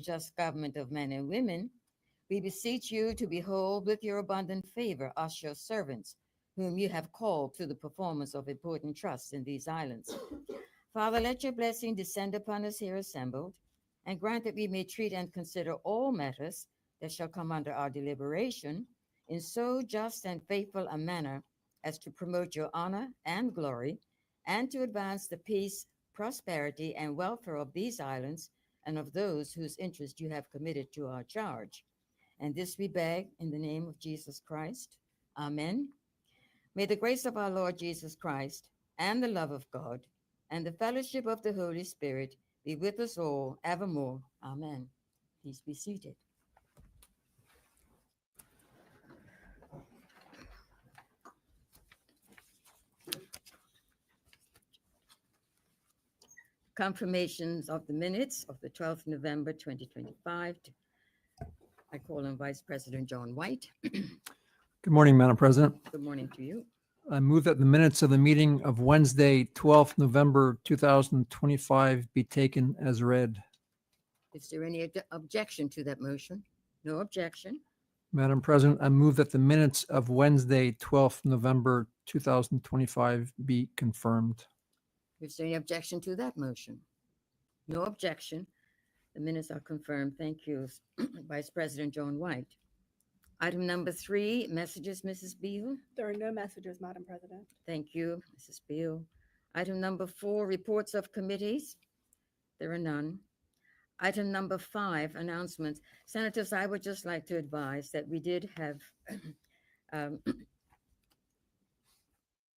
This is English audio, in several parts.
just government of men and women, we beseech you to behold with your abundant favor us, your servants, whom you have called to the performance of important trusts in these islands. Father, let your blessing descend upon us here assembled, and grant that we may treat and consider all matters that shall come under our deliberation in so just and faithful a manner as to promote your honor and glory, and to advance the peace, prosperity, and welfare of these islands and of those whose interest you have committed to our charge. And this we beg in the name of Jesus Christ. Amen. May the grace of our Lord Jesus Christ and the love of God and the fellowship of the Holy Spirit be with us all evermore. Amen. Please be seated. Confirmations of the minutes of the 12th November 2025. I call on Vice President John White. Good morning, Madam President. Good morning to you. I move that the minutes of the meeting of Wednesday, 12th November 2025 be taken as read. Is there any objection to that motion? No objection. Madam President, I move that the minutes of Wednesday, 12th November 2025 be confirmed. Is there any objection to that motion? No objection. The minutes are confirmed. Thank you, Vice President John White. Item number 3, messages, Mrs. Beal. There are no messages, Madam President. Thank you, Mrs. Beal. Item number 4, reports of committees. There are none. Item number 5, announcements. Senators, I would just like to advise that we did have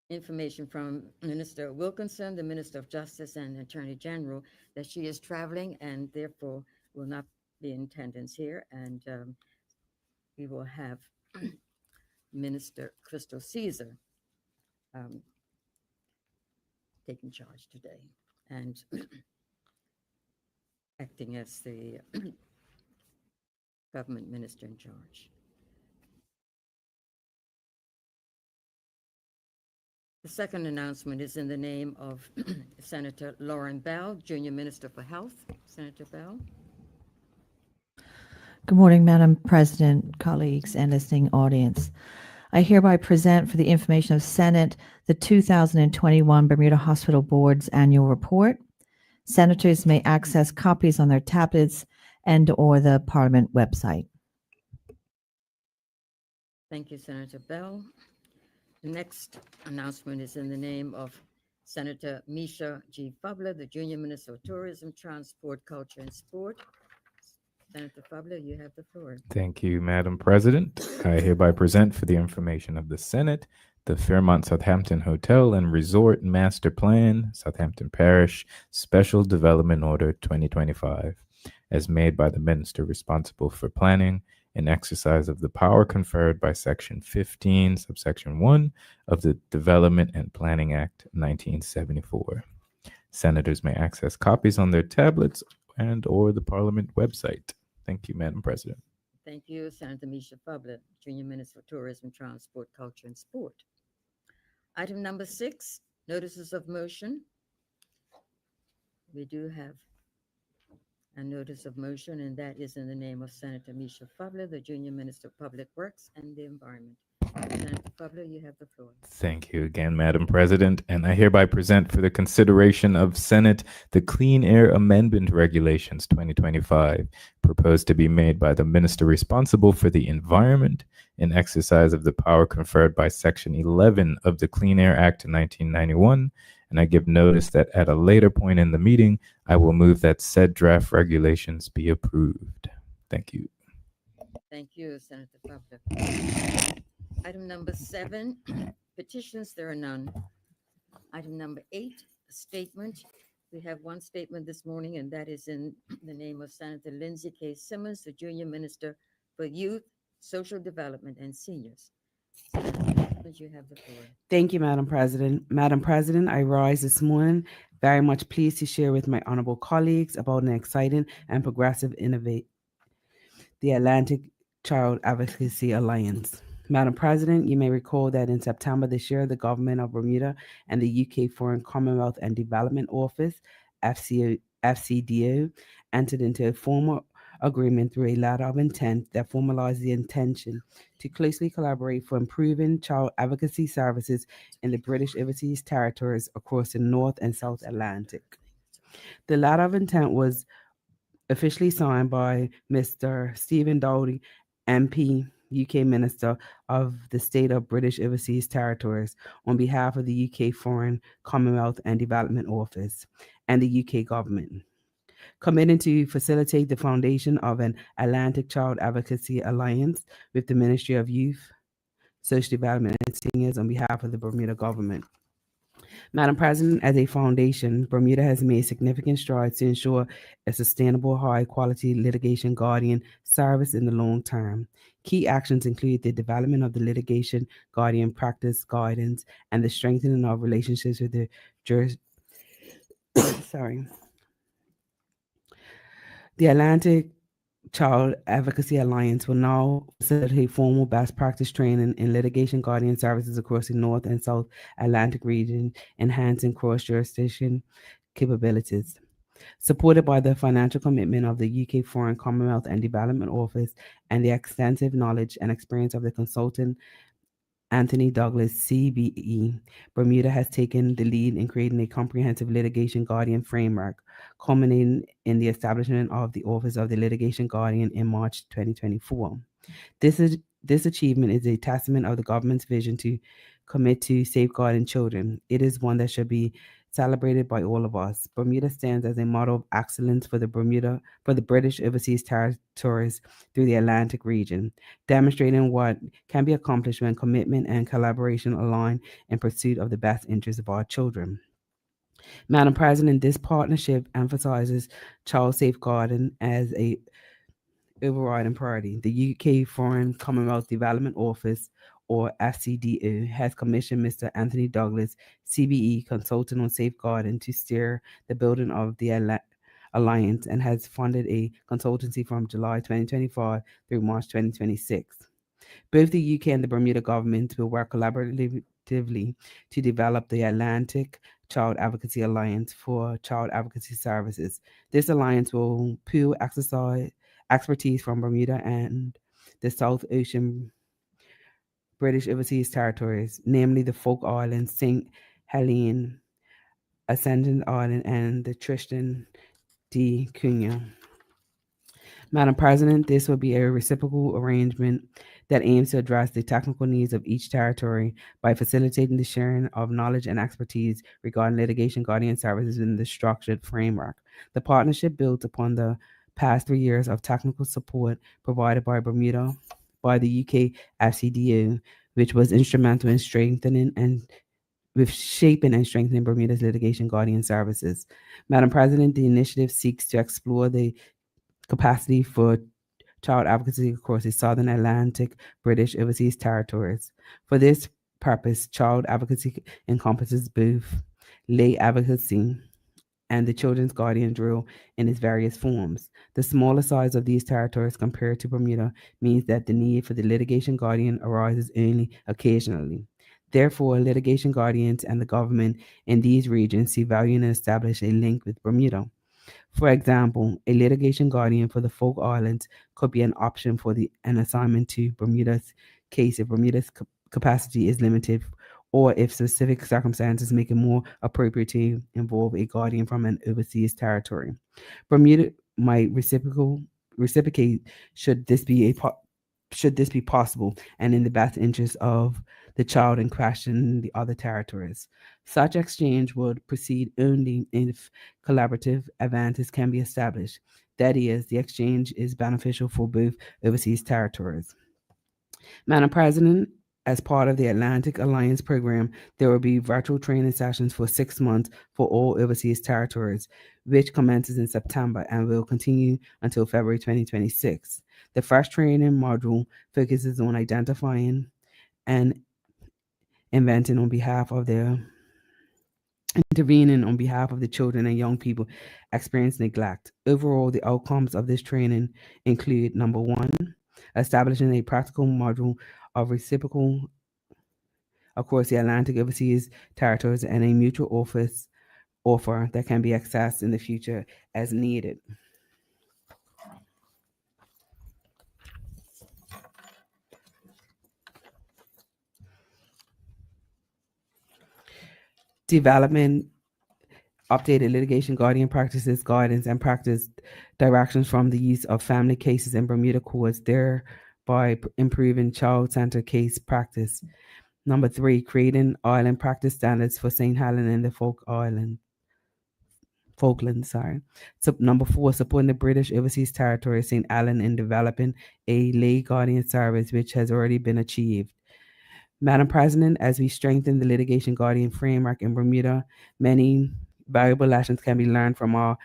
information from Minister Wilkinson, the Minister of Justice and Attorney General, that she is traveling and therefore will not be in attendance here. And we will have Minister Crystal Caesar taking charge today and acting as the government minister in charge. The second announcement is in the name of Senator Lauren Bell, Junior Minister for Health. Senator Bell. Good morning, Madam President, colleagues, and listening audience. I hereby present for the information of Senate the 2021 Bermuda Hospital Board's annual report. Senators may access copies on their tablets and/or the Parliament website. Thank you, Senator Bell. The next announcement is in the name of Senator Misha G. Fubler, the Junior Minister of Tourism, Transport, Culture, and Sport. Senator Fubler, you have the floor. Thank you, Madam President. I hereby present for the information of the Senate the Fairmont Southampton Hotel and Resort Master Plan, Southampton Parish Special Development Order 2025, as made by the Minister responsible for planning in exercise of the power conferred by Section 15, subsection 1 of the Development and Planning Act 1974. Senators may access copies on their tablets and/or the Parliament website. Thank you, Madam President. Thank you, Senator Misha Fubler, Junior Minister for Tourism, Transport, Culture, and Sport. Item number 6, notices of motion. We do have a notice of motion, and that is in the name of Senator Misha Fubler, the Junior Minister of Public Works and the Environment. Senator Fubler, you have the floor. Thank you again, Madam President, and I hereby present for the consideration of Senate the Clean Air Amendment Regulations 2025, proposed to be made by the Minister responsible for the environment in exercise of the power conferred by Section 11 of the Clean Air Act 1991, and I give notice that at a later point in the meeting, I will move that said draft regulations be approved. Thank you. Thank you, Senator Fubler. Item number 7, petitions, there are none. Item number 8, a statement. We have one statement this morning, and that is in the name of Senator Lindsay K. Simmons, the Junior Minister for Youth, Social Development, and Seniors. Senator, you have the floor. Thank you, Madam President. Madam President, I rise this morning very much pleased to share with my honorable colleagues about an exciting and progressive innovate, the Atlantic Child Advocacy Alliance. Madam President, you may recall that in September this year, the government of Bermuda and the UK Foreign Commonwealth and Development Office, FCDO, entered into a formal agreement through a letter of intent that formalizes the intention to closely collaborate for improving child advocacy services in the British Overseas Territories across the North and South Atlantic. The letter of intent was officially signed by Mr. Stephen Dowdy, MP, UK Minister of the State of British Overseas Territories, on behalf of the UK Foreign, Commonwealth and Development Office and the UK Government, committing to facilitate the foundation of an Atlantic Child Advocacy Alliance with the Ministry of Youth, Social Development and Seniors on behalf of the Bermuda government. Madam President, as a foundation, Bermuda has made significant strides to ensure a sustainable, high-quality litigation guardian service in the long term. Key actions include the development of the litigation guardian practice guidance and the strengthening of relationships with the The Atlantic Child Advocacy Alliance will now facilitate formal best practice training in litigation guardian services across the North and South Atlantic region, enhancing cross-jurisdiction capabilities. Supported by the financial commitment of the UK Foreign, Commonwealth and Development Office and the extensive knowledge and experience of the consultant Anthony Douglas, CBE, Bermuda has taken the lead in creating a comprehensive litigation guardian framework, culminating in the establishment of the Office of the Litigation Guardian in March 2024. This achievement is a testament of the government's vision to commit to safeguarding children. It is one that should be celebrated by all of us. Bermuda stands as a model of excellence for the British Overseas Territories through the Atlantic region, demonstrating what can be accomplished when commitment and collaboration align in pursuit of the best interests of our children. Madam President, this partnership emphasizes child safeguarding as a overriding priority. The UK Foreign Commonwealth Development Office, or FCDO, has commissioned Mr. Anthony Douglas, CBE, consultant on safeguarding, to steer the building of the alliance and has funded a consultancy from July 2025 through March 2026. Both the UK and the Bermuda governments will work collaboratively to develop the Atlantic Child Advocacy Alliance for child advocacy services. This alliance will pool expertise from Bermuda and the South Ocean British Overseas Territories, namely the Folk Islands, St. Helene, Ascendant Island, and the Tristan da Cunha. Madam President, this will be a reciprocal arrangement that aims to address the technical needs of each territory by facilitating the sharing of knowledge and expertise regarding litigation guardian services in the structured framework. The partnership builds upon the past 3 years of technical support provided by Bermuda by the UK FCDO, which was instrumental in shaping and strengthening Bermuda's litigation guardian services. Madam President, the initiative seeks to explore the capacity for child advocacy across the Southern Atlantic British Overseas Territories. For this purpose, child advocacy encompasses both lay advocacy and the children's guardian drill in its various forms. The smaller size of these territories compared to Bermuda means that the need for the litigation guardian arises only occasionally. Therefore, litigation guardians and the government in these regions see value in establishing a link with Bermuda. For example, a litigation guardian for the Folk Islands could be an option for an assignment to Bermuda's case if Bermuda's capacity is limited, or if specific circumstances make it more appropriate to involve a guardian from an overseas territory. Bermuda might reciprocate should this be possible and in the best interest of the child in question in the other territories. Such exchange would proceed only if collaborative advantages can be established. That is, the exchange is beneficial for both overseas territories. Madam President, as part of the Atlantic Alliance program, there will be virtual training sessions for 6 months for all overseas territories, which commences in September and will continue until February 2026. The first training module focuses on identifying and intervening on behalf of the children and young people experiencing neglect. Overall, the outcomes of this training include: number one, establishing a practical module of reciprocal across the Atlantic overseas territories and a mutual offer that can be accessed in the future as needed. development, updated litigation guardian practices, guidance, and practice directions from the use of family cases in Bermuda courts, thereby improving child-centered case practice. Number 3, creating island practice standards for St. Helena and the Falklands. So number 4, supporting the British Overseas Territory of St. Helena in developing a lay guardian service, which has already been achieved. Madam President, as we strengthen the litigation guardian framework in Bermuda, many valuable lessons can be learned from our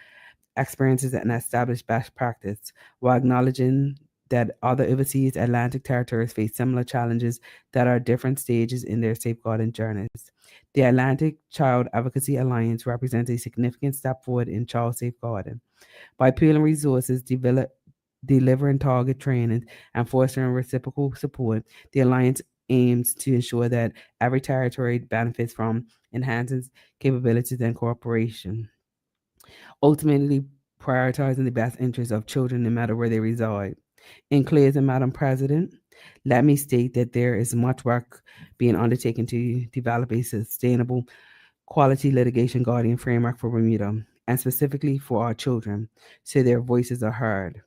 experiences and established best practice, while acknowledging that other overseas Atlantic territories face similar challenges that are at different stages in their safeguarding journeys. The Atlantic Child Advocacy Alliance represents a significant step forward in child safeguarding. By pooling resources, delivering target training, and fostering reciprocal support, the Alliance aims to ensure that every territory benefits from enhancing capabilities and cooperation, ultimately prioritizing the best interests of children no matter where they reside. In closing, Madam President, let me state that there is much work being undertaken to develop a sustainable quality litigation guardian framework for Bermuda, and specifically for our children, so their voices are heard.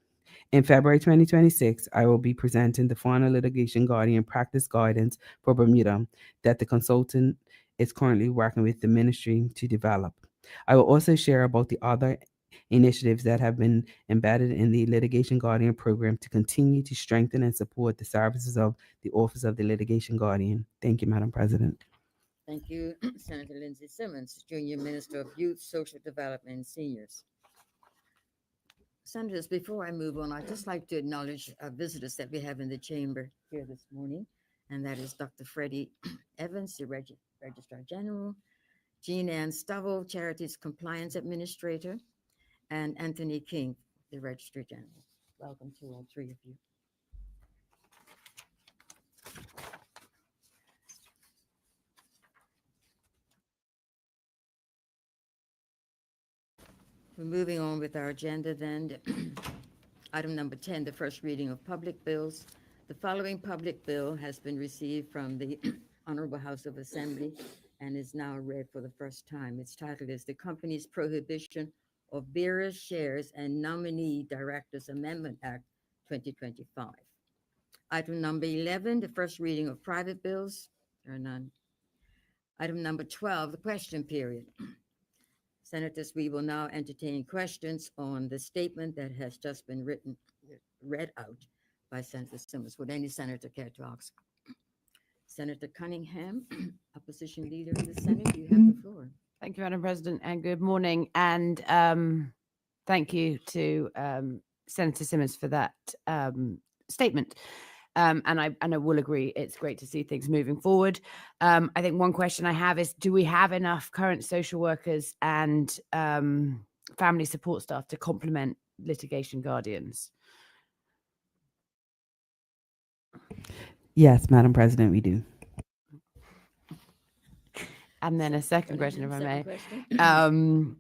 In February 2026, I will be presenting the final litigation guardian practice guidance for Bermuda that the consultant is currently working with the ministry to develop. I will also share about the other initiatives that have been embedded in the litigation guardian program to continue to strengthen and support the services of the Office of the Litigation Guardian. Thank you, Madam President. Thank you, Senator Lindsay Simmons, Junior Minister of Youth, Social Development, and Seniors. Senators, before I move on, I'd just like to acknowledge visitors that we have in the chamber here this morning, and that is Dr. Freddie Evans, the Registrar General, Jean Ann Stovall, Charities Compliance Administrator, and Anthony King, the Registrar General. Welcome to all three of you. We're moving on with our agenda then. Item number 10, the first reading of public bills. The following public bill has been received from the Honorable House of Assembly and is now read for the first time. Its title is The Company's Prohibition of Bearer Shares and Nominee Directors Amendment Act 2025. Item number 11, the first reading of private bills. There are none. Item number 12, the question period. Senators, we will now entertain questions on the statement that has just been read out by Senator Simmons. Would any senator care to ask? Senator Cunningham, opposition leader in the Senate, you have the floor. Thank you, Madam President, and good morning. And thank you to Senator Simmons for that statement. And I will agree, it's great to see things moving forward. I think one question I have is, do we have enough current social workers and family support staff to complement litigation guardians? Yes, Madam President, we do. And then a second question, if I may. Question?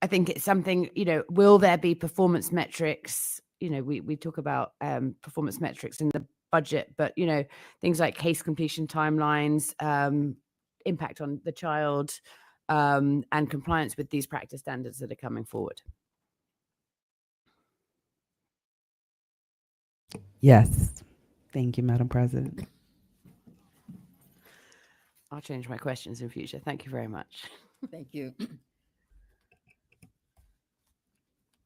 I think it's something, will there be performance metrics? We talk about performance metrics in the budget, but, things like case completion timelines, impact on the child, and compliance with these practice standards that are coming forward. Yes. Thank you, Madam President. I'll change my questions in future. Thank you very much. Thank you.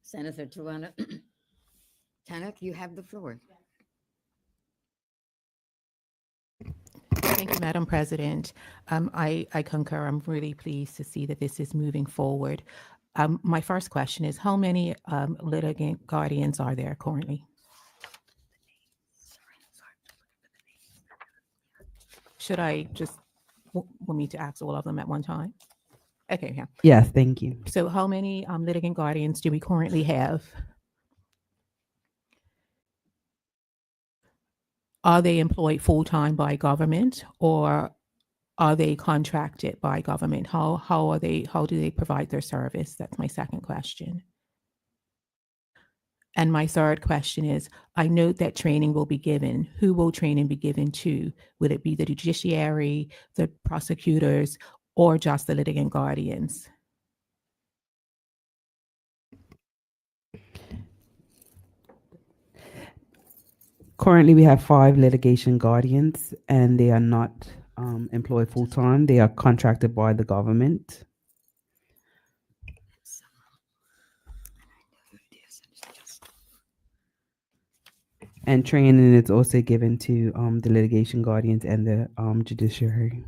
Senator Tawana Tannock, you have the floor. Thank you, Madam President. I concur. I'm really pleased to see that this is moving forward. My first question is, how many litigant guardians are there currently? Should I just want me to ask all of them at one time? Okay, yeah. Yes, thank you. So how many litigant guardians do we currently have? Are they employed full-time by government, or are they contracted by government? How do they provide their service? That's my second question. And my third question is, I note that training will be given. Who will training be given to? Will it be the judiciary, the prosecutors, or just the litigant guardians? Currently, we have 5 litigation guardians, and they are not employed full time. They are contracted by the government. And training is also given to the litigation guardians and the judiciary.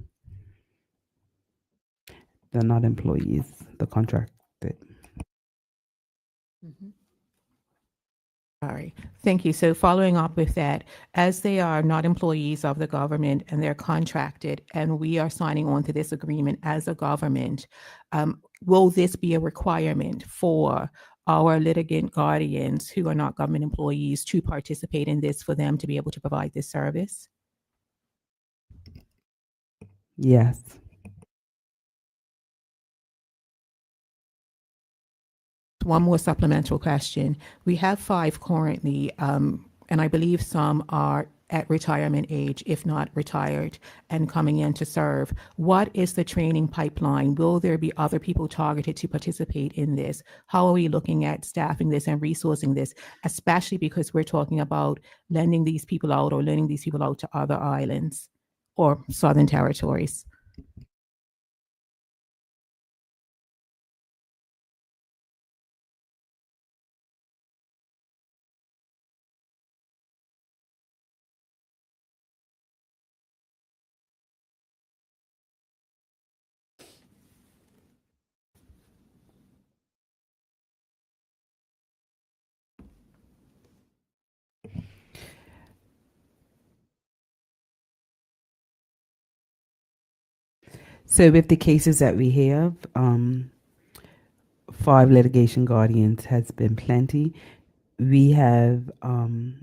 They're not employees, they're contracted. Mhm. All right, thank you. So following up with that, as they are not employees of the government and they're contracted, and we are signing on to this agreement as a government, will this be a requirement for our litigant guardians who are not government employees to participate in this for them to be able to provide this service? Yes. One more supplemental question. We have 5 currently, and I believe some are at retirement age, if not retired, and coming in to serve. What is the training pipeline? Will there be other people targeted to participate in this? How are we looking at staffing this and resourcing this, especially because we're talking about lending these people out or lending these people out to other islands or southern territories? So with the cases that we have, 5 litigation guardians has been plenty. We have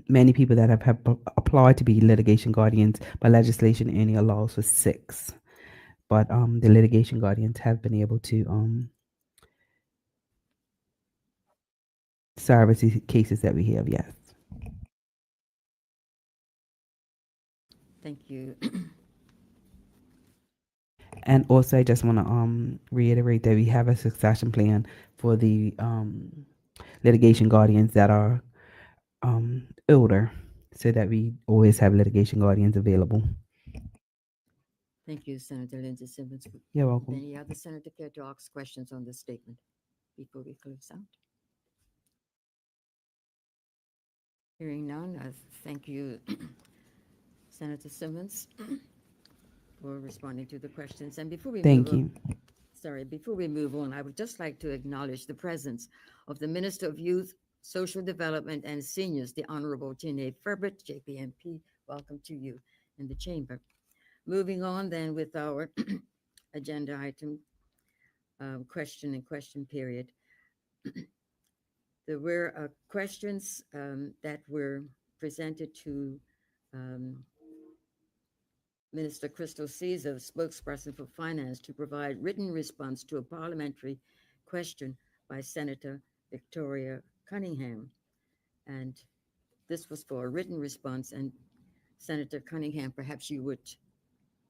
many people that have applied to be litigation guardians, but legislation only allows for 6. But the litigation guardians have been able to service the cases that we have, yes. Thank you. And also, I just want to reiterate that we have a succession plan for the litigation guardians that are older, so that we always have litigation guardians available. Thank you, Senator Lindsay Simmons. You're welcome. Any other senator care to ask questions on this statement before we close out? Hearing none, thank you, Senator Simmons, for responding to the questions. And before we Thank move you. before we move on, I would just like to acknowledge the presence of the Minister of Youth, Social Development and Seniors, the Honorable Tine Ferbert, JPMP. Welcome to you in the chamber. Moving on then with our agenda item, question and question period. There were questions that were presented to Minister Crystal Caesar, spokesperson for finance, to provide written response to a parliamentary question by Senator Victoria Cunningham. And this was for a written response. And Senator Cunningham, perhaps you would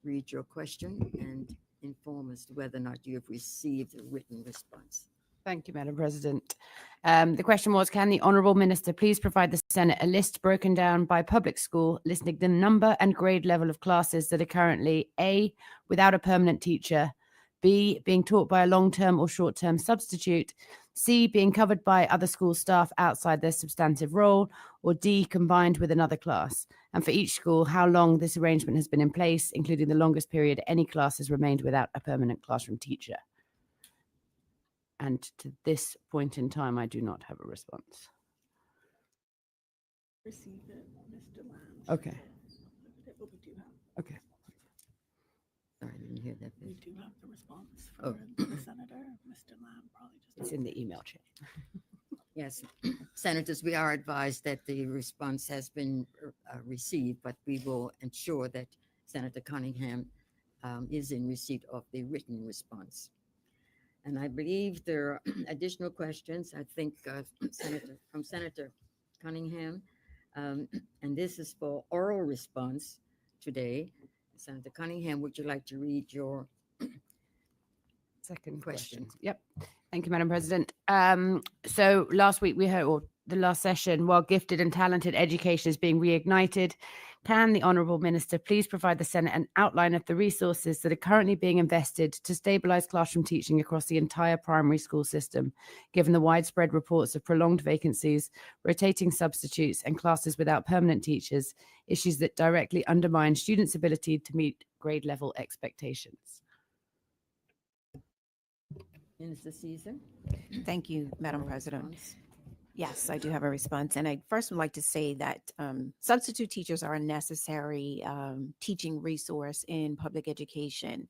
read your question and inform us whether or not you have received a written response. Thank you, Madam President. The question was, can the Honourable Minister please provide the Senate a list broken down by public school, listing the number and grade level of classes that are currently A, without a permanent teacher, B, being taught by a long-term or short-term substitute, C, being covered by other school staff outside their substantive role, or D, combined with another class? And for each school, how long this arrangement has been in place, including the longest period any class has remained without a permanent classroom teacher. And to this point in time, I do not have a response. Receive it, Mr. Lamb. Okay. But we do have, Okay. Sorry, I didn't hear that. we do have the response Oh. for the senator, Mr. Lamb, probably just. It's in the email chain. Yes, senators, we are advised that the response has been received, but we will ensure that Senator Cunningham is in receipt of the written response. And I believe there are additional questions, I think, from Senator Cunningham. And this is for oral response today. Senator Cunningham, would you like to read your second Question. question. Yep. Thank you, Madam President. So last week we heard, or the last session, while gifted and talented education is being reignited, can the Honourable Minister please provide the Senate an outline of the resources that are currently being invested to stabilise classroom teaching across the entire primary school system, given the widespread reports of prolonged vacancies, rotating substitutes, and classes without permanent teachers, issues that directly undermine students' ability to meet grade level expectations? Minister Caesar. Thank you, Madam Oral President. response. Yes, I do have a response. And I first would like to say that substitute teachers are a necessary teaching resource in public education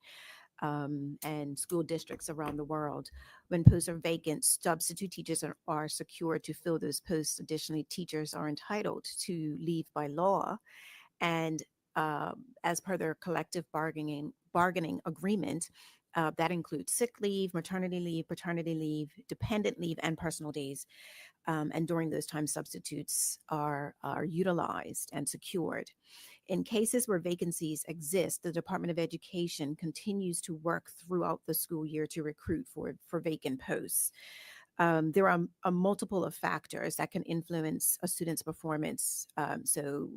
and school districts around the world. When posts are vacant, substitute teachers are secured to fill those posts. Additionally, teachers are entitled to leave by law. And as per their collective bargaining agreement, that includes sick leave, maternity leave, paternity leave, dependent leave, and personal days. And during those times, substitutes are utilized and secured. In cases where vacancies exist, the Department of Education continues to work throughout the school year to recruit for vacant posts. There are a multiple of factors that can influence a student's performance. So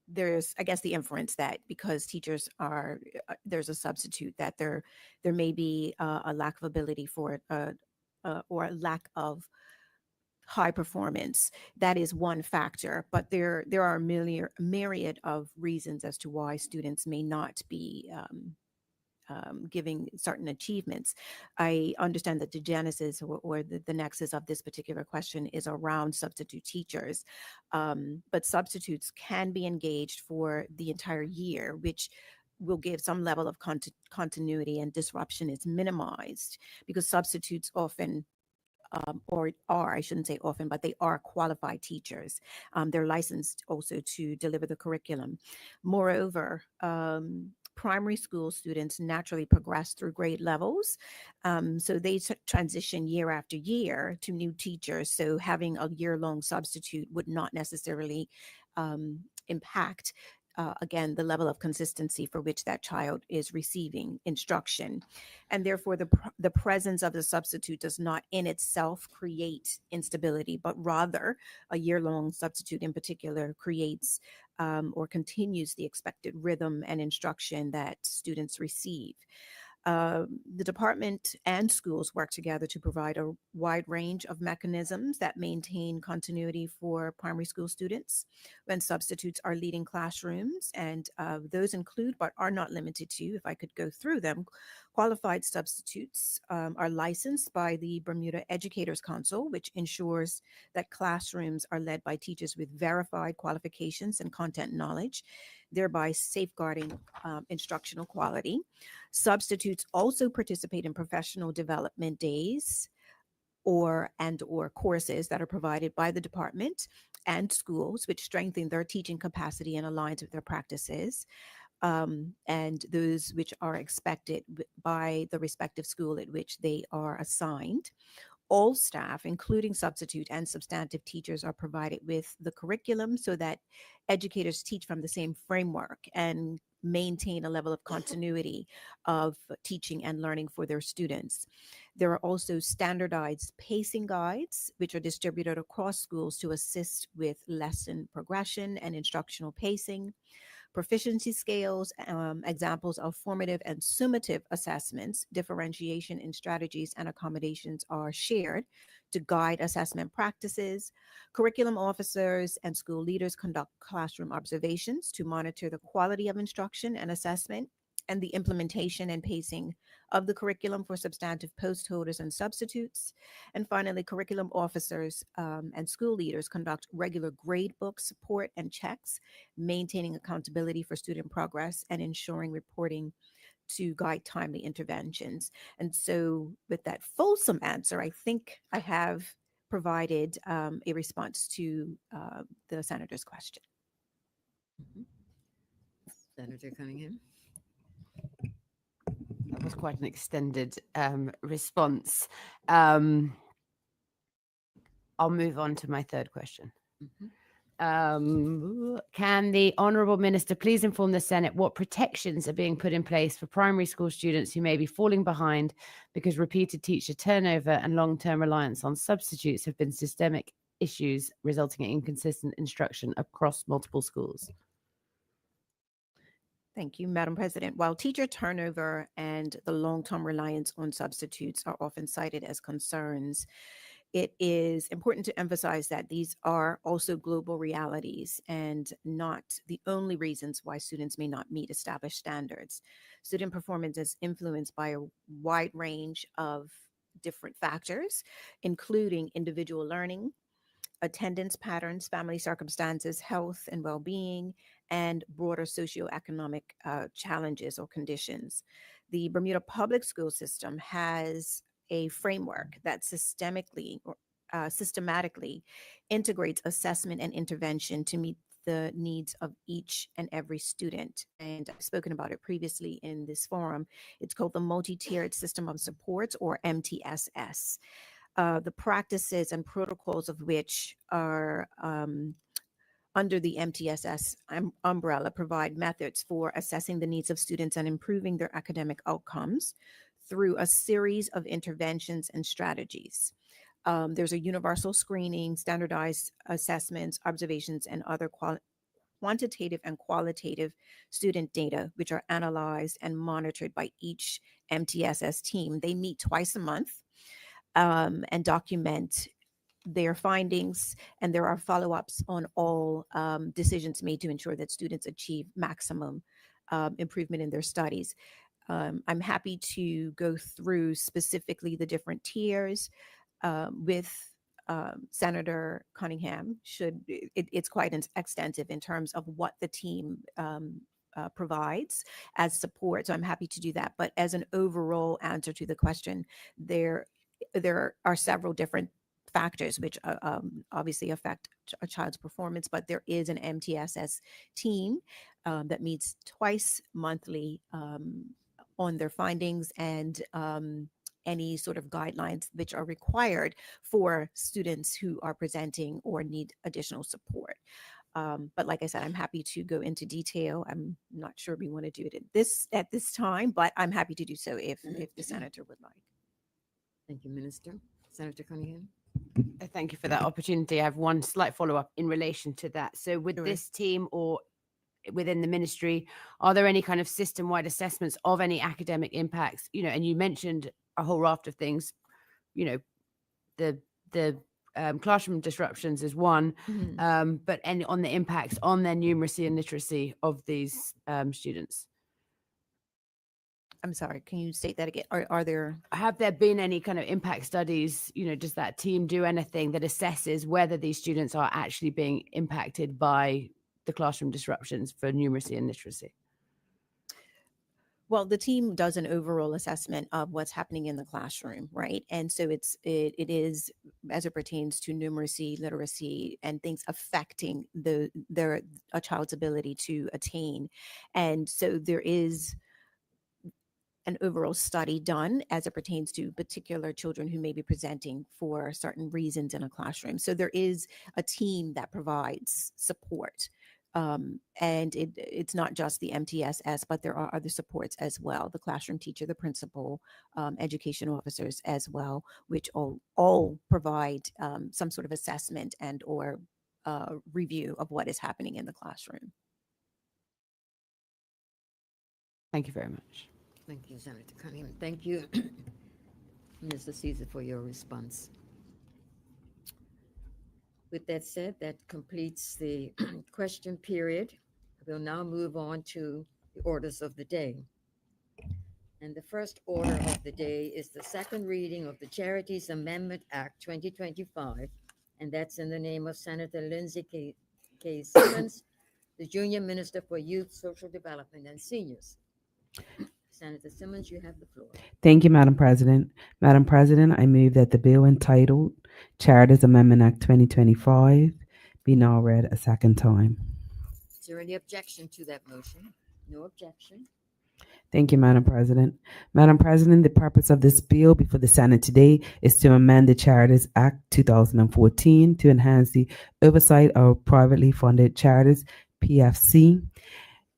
there's, I guess, the inference that because teachers are, there's a substitute, that there may be a lack of ability for or a lack of high performance. That is one factor, but there are a myriad of reasons as to why students may not be giving certain achievements. I understand that the genesis or the nexus of this particular question is around substitute teachers, but substitutes can be engaged for the entire year, which will give some level of continuity, and disruption is minimized because substitutes often or are, I shouldn't say often, but they are qualified teachers. They're licensed also to deliver the curriculum. Moreover, primary school students naturally progress through grade levels. So they transition year after year to new teachers. So having a year-long substitute would not necessarily impact again, the level of consistency for which that child is receiving instruction. And therefore, the presence of the substitute does not in itself create instability, but rather a year-long substitute in particular creates or continues the expected rhythm and instruction that students receive. The department and schools work together to provide a wide range of mechanisms that maintain continuity for primary school students when substitutes are leading classrooms. And those include, but are not limited to, if I could go through them, qualified substitutes are licensed by the Bermuda Educators Council, which ensures that classrooms are led by teachers with verified qualifications and content knowledge, thereby safeguarding instructional quality. Substitutes also participate in professional development days or courses that are provided by the department and schools, which strengthen their teaching capacity and aligns with their practices, and those which are expected by the respective school at which they are assigned. All staff, including substitute and substantive teachers, are provided with the curriculum so that educators teach from the same framework and maintain a level of continuity of teaching and learning for their students. There are also standardized pacing guides, which are distributed across schools to assist with lesson progression and instructional pacing. Proficiency scales, examples of formative and summative assessments, differentiation in strategies and accommodations are shared to guide assessment practices. Curriculum officers and school leaders conduct classroom observations to monitor the quality of instruction and assessment and the implementation and pacing of the curriculum for substantive post holders and substitutes. And finally, curriculum officers and school leaders conduct regular grade book support and checks, maintaining accountability for student progress and ensuring reporting to guide timely interventions. And so with that fulsome answer, I think I have provided a response to the senator's question. Senator Cunningham. That was quite an extended response. I'll move on to my third question. Can the Honourable Minister please inform the Senate what protections are being put in place for primary school students who may be falling behind because repeated teacher turnover and long-term reliance on substitutes have been systemic issues resulting in inconsistent instruction across multiple schools? Thank you, Madam President. While teacher turnover and the long-term reliance on substitutes are often cited as concerns, it is important to emphasize that these are also global realities and not the only reasons why students may not meet established standards. Student performance is influenced by a wide range of different factors, including individual learning, attendance patterns, family circumstances, health and well-being, and broader socioeconomic challenges or conditions. The Bermuda public school system has a framework that systematically integrates assessment and intervention to meet the needs of each and every student. And I've spoken about it previously in this forum. It's called the Multi-Tiered System of Supports, or MTSS. The practices and protocols of which are under the MTSS umbrella provide methods for assessing the needs of students and improving their academic outcomes through a series of interventions and strategies. There's a universal screening, standardized assessments, observations, and other quantitative and qualitative student data, which are analyzed and monitored by each MTSS team. They meet twice a month and document their findings, and there are follow-ups on all decisions made to ensure that students achieve maximum improvement in their studies. I'm happy to go through specifically the different tiers with Senator Cunningham. It's quite extensive in terms of what the team provides as support. So I'm happy to do that. But as an overall answer to the question, there are several different factors which obviously affect a child's performance, but there is an MTSS team that meets twice monthly on their findings and any sort of guidelines which are required for students who are presenting or need additional support. But like I said, I'm happy to go into detail. I'm not sure we want to do it at this time, but I'm happy to do so if the senator would like. Thank you, Minister. Senator Cunningham. Thank you for that opportunity. I have one slight follow-up in relation to that. So with Sure. this team or within the ministry, are there any kind of system-wide assessments of any academic impacts? And you mentioned a whole raft of things, the classroom disruptions is one, but any on the impacts on their numeracy and literacy of these students? I'm sorry, can you state that again? Have there been any kind of impact studies? Does that team do anything that assesses whether these students are actually being impacted by the classroom disruptions for numeracy and literacy? Well, the team does an overall assessment of what's happening in the classroom, right? And so it is as it pertains to numeracy, literacy, and things affecting a child's ability to attain. And so there is an overall study done as it pertains to particular children who may be presenting for certain reasons in a classroom. So there is a team that provides support. And it's not just the MTSS, but there are other supports as well. The classroom teacher, the principal, education officers as well, which all provide some sort of assessment and or review of what is happening in the classroom. Thank you very much. Thank you, Senator Cunningham. Thank you, Mr. Caesar, for your response. With that said, that completes the question period. We'll now move on to the orders of the day. And the first order of the day is the second reading of the Charities Amendment Act 2025, and that's in the name of Senator Lindsay K. Simmons, the Junior Minister for Youth, Social Development, and Seniors. Senator Simmons, you have the floor. Thank you, Madam President. Madam President, I move that the bill entitled Charities Amendment Act 2025 be now read a second time. Is there any objection to that motion? No objection. Thank you, Madam President. Madam President, the purpose of this bill before the Senate today is to amend the Charities Act 2014 to enhance the oversight of privately funded charities, PFC,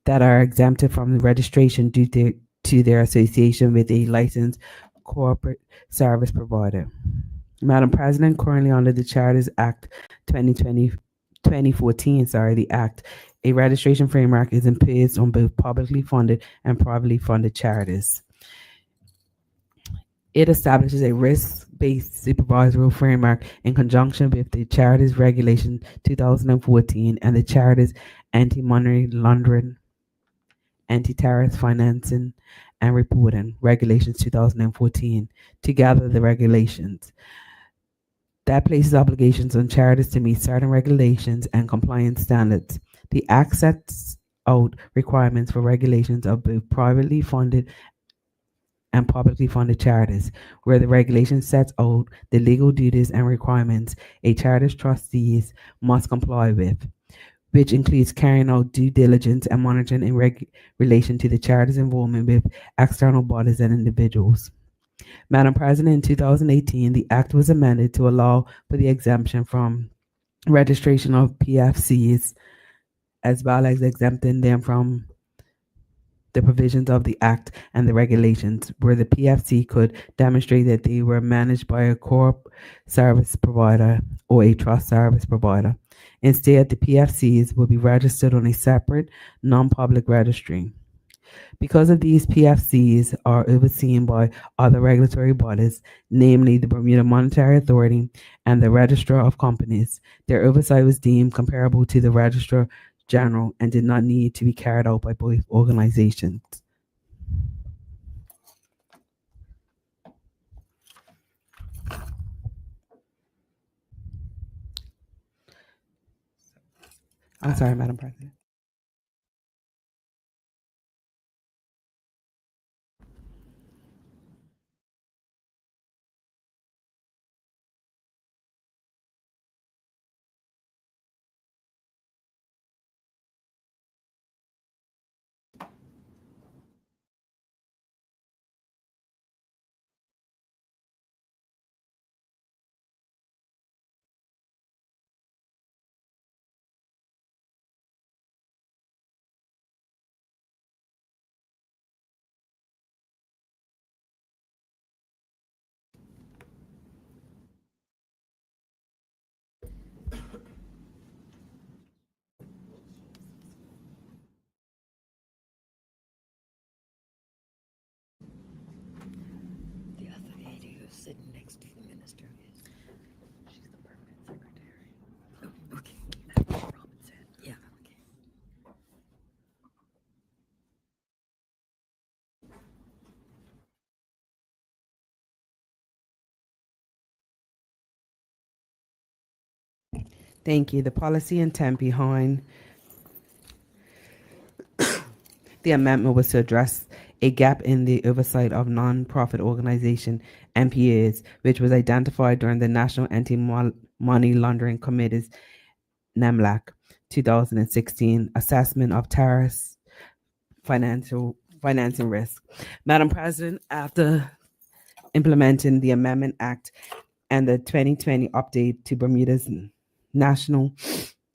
that are exempted from the registration due to their association with a licensed corporate service provider. Madam President, currently under the Charities Act 2020, 2014, the Act, a registration framework is imposed on both publicly funded and privately funded charities. It establishes a risk-based supervisory framework in conjunction with the Charities Regulation 2014 and the Charities Anti-Money Laundering, Anti-Terrorist Financing and Reporting Regulations 2014. Together, the regulations that places obligations on charities to meet certain regulations and compliance standards. The Act sets out requirements for regulations of both privately funded and publicly funded charities, where the regulation sets out the legal duties and requirements a charity's trustees must comply with, which includes carrying out due diligence and monitoring in relation to the charity's involvement with external bodies and individuals. Madam President, in 2018, the Act was amended to allow for the exemption from registration of PFCs, as well as exempting them from the provisions of the Act and the regulations, where the PFC could demonstrate that they were managed by a corp service provider or a trust service provider. Instead, the PFCs will be registered on a separate, non-public registry. Because of these, PFCs are overseen by other regulatory bodies, namely the Bermuda Monetary Authority and the Registrar of Companies. Their oversight was deemed comparable to the Registrar General and did not need to be carried out by both organizations. I'm sorry, Madam President. The other lady who's sitting next to the minister is. She's the permanent secretary. Oh, okay. Robinson. Yeah. Okay. Thank you. The policy intent behind the amendment was to address a gap in the oversight of non-profit organization NPAs, which was identified during the National Anti-Money Laundering Committee's NAMLAC 2016 assessment of terrorist financing risk. Madam President, after implementing the Amendment Act and the 2020 update to Bermuda's National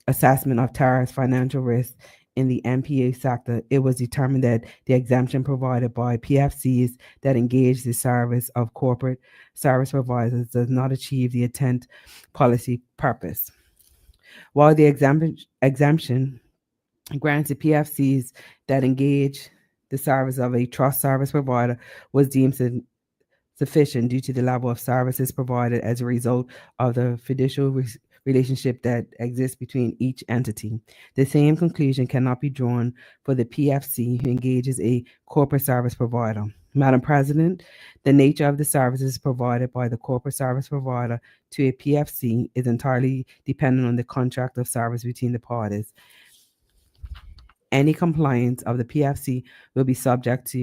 Assessment of Terrorist Financial Risk in the NPA sector, it was determined that the exemption provided by PFCs that engage the service of corporate service providers does not achieve the intent policy purpose. While the exemption grants the PFCs that engage the service of a trust service provider was deemed sufficient due to the level of services provided as a result of the fiduciary relationship that exists between each entity. The same conclusion cannot be drawn for the PFC who engages a corporate service provider. Madam President, the nature of the services provided by the corporate service provider to a PFC is entirely dependent on the contract of service between the parties. Any compliance of the PFC will be subject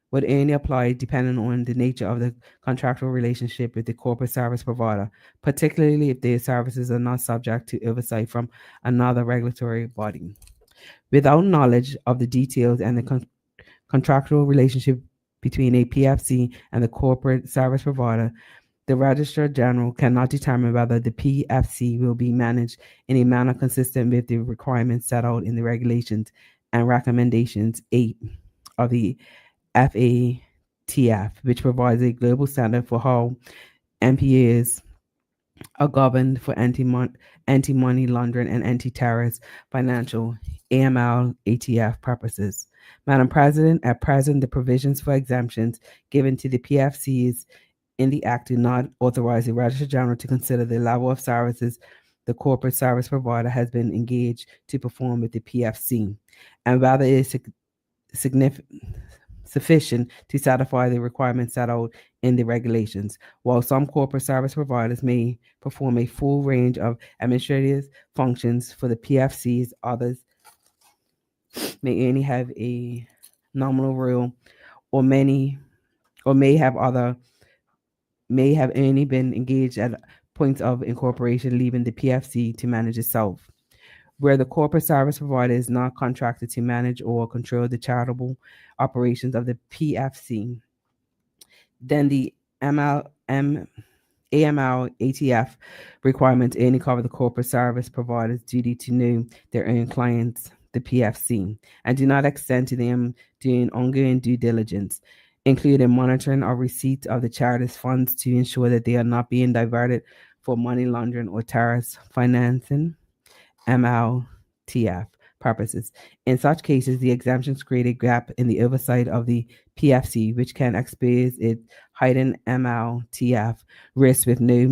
would only apply depending on the nature of the contractual relationship with the corporate service provider, particularly if their services are not subject to oversight from another regulatory body. Without knowledge of the details and the contractual relationship between a PFC and the corporate service provider, the Registrar General cannot determine whether the PFC will be managed in a manner consistent with the requirements set out in the regulations and recommendations 8 of the FATF, which provides a global standard for how MPAs are governed for anti-money laundering and anti-terrorist financial AML ATF purposes. Madam President, at present, the provisions for exemptions given to the PFCs in the Act do not authorize the Registrar General to consider the level of services the corporate service provider has been engaged to perform with the PFC, and whether it is sufficient to satisfy the requirements set out in the regulations. While some corporate service providers may perform a full range of administrative functions for the PFCs, others may only have a nominal role, or may have only been engaged at points of incorporation, leaving the PFC to manage itself. Where the corporate service provider is not contracted to manage or control the charitable operations of the PFC, then the AML ATF requirements only cover the corporate service provider's duty to know their own clients, the PFC, and do not extend to them doing ongoing due diligence, including monitoring or receipt of the charity's funds to ensure that they are not being diverted for money laundering or terrorist financing, MLTF purposes. In such cases, the exemptions create a gap in the oversight of the PFC, which can expose its heightened MLTF risk with no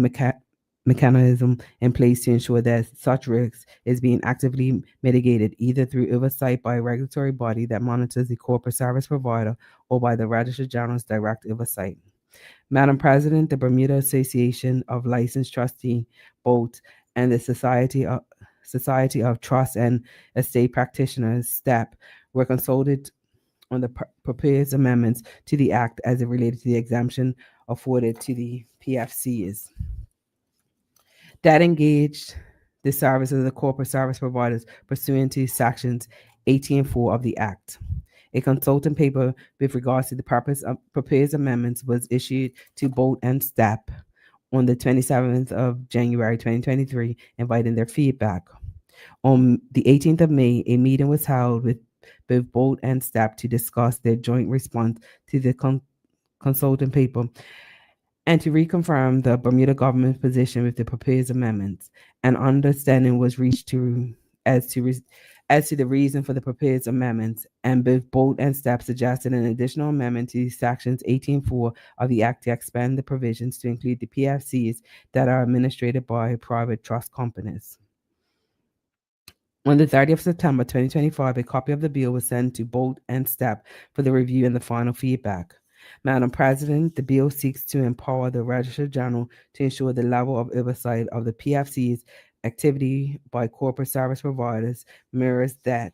mechanism in place to ensure that such risk is being actively mitigated, either through oversight by a regulatory body that monitors the corporate service provider or by the Registrar General's direct oversight. Madam President, the Bermuda Association of Licensed Trustee Board and the Society of Trust and Estate Practitioners, STEP, were consulted on the proposed amendments to the Act as it related to the exemption afforded to the PFCs that engaged the services of the corporate service providers pursuant to sections 18.4 of the Act. A consultant paper with regards to the purpose of proposed amendments was issued to Bolt and STEP on the 27th of January 2023, inviting their feedback. On the 18th of May, a meeting was held with both Bolt and STEP to discuss their joint response to the consultant paper and to reconfirm the Bermuda government's position with the proposed amendments. An understanding was reached as to the reason for the proposed amendments, and both Bolt and STEP suggested an additional amendment to sections 18.4 of the Act to expand the provisions to include the PFCs that are administered by private trust companies. On the 30th of September 2025, a copy of the bill was sent to Bolt and STEP for the review and the final feedback. Madam President, the bill seeks to empower the Registrar General to ensure the level of oversight of the PFC's activity by corporate service providers mirrors that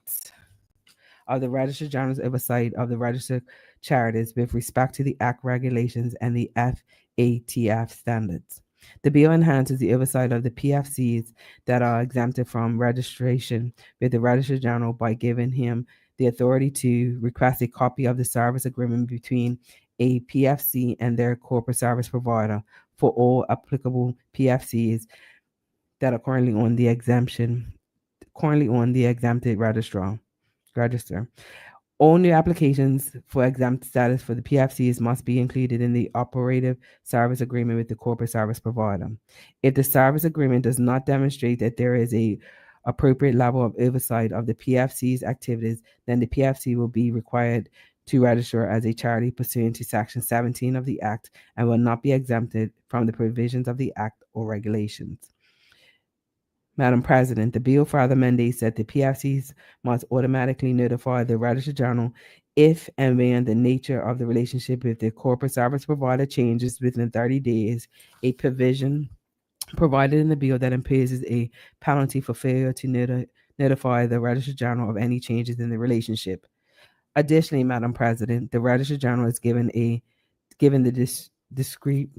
of the Registrar General's oversight of the registered charities with respect to the Act regulations and the FATF standards. The bill enhances the oversight of the PFCs that are exempted from registration with the Registrar General by giving him the authority to request a copy of the service agreement between a PFC and their corporate service provider for all applicable PFCs that are currently on the exempted register. All new applications for exempt status for the PFCs must be included in the operative service agreement with the corporate service provider. If the service agreement does not demonstrate that there is a appropriate level of oversight of the PFC's activities, then the PFC will be required to register as a charity pursuant to Section 17 of the Act and will not be exempted from the provisions of the Act or regulations. Madam President, the bill further mandates that the PFCs must automatically notify the Registrar General if and when the nature of the relationship with the corporate service provider changes within 30 days, a provision provided in the bill that imposes a penalty for failure to notify the Registrar General of any changes in the relationship. Additionally, Madam President, the Registrar General is given the discrete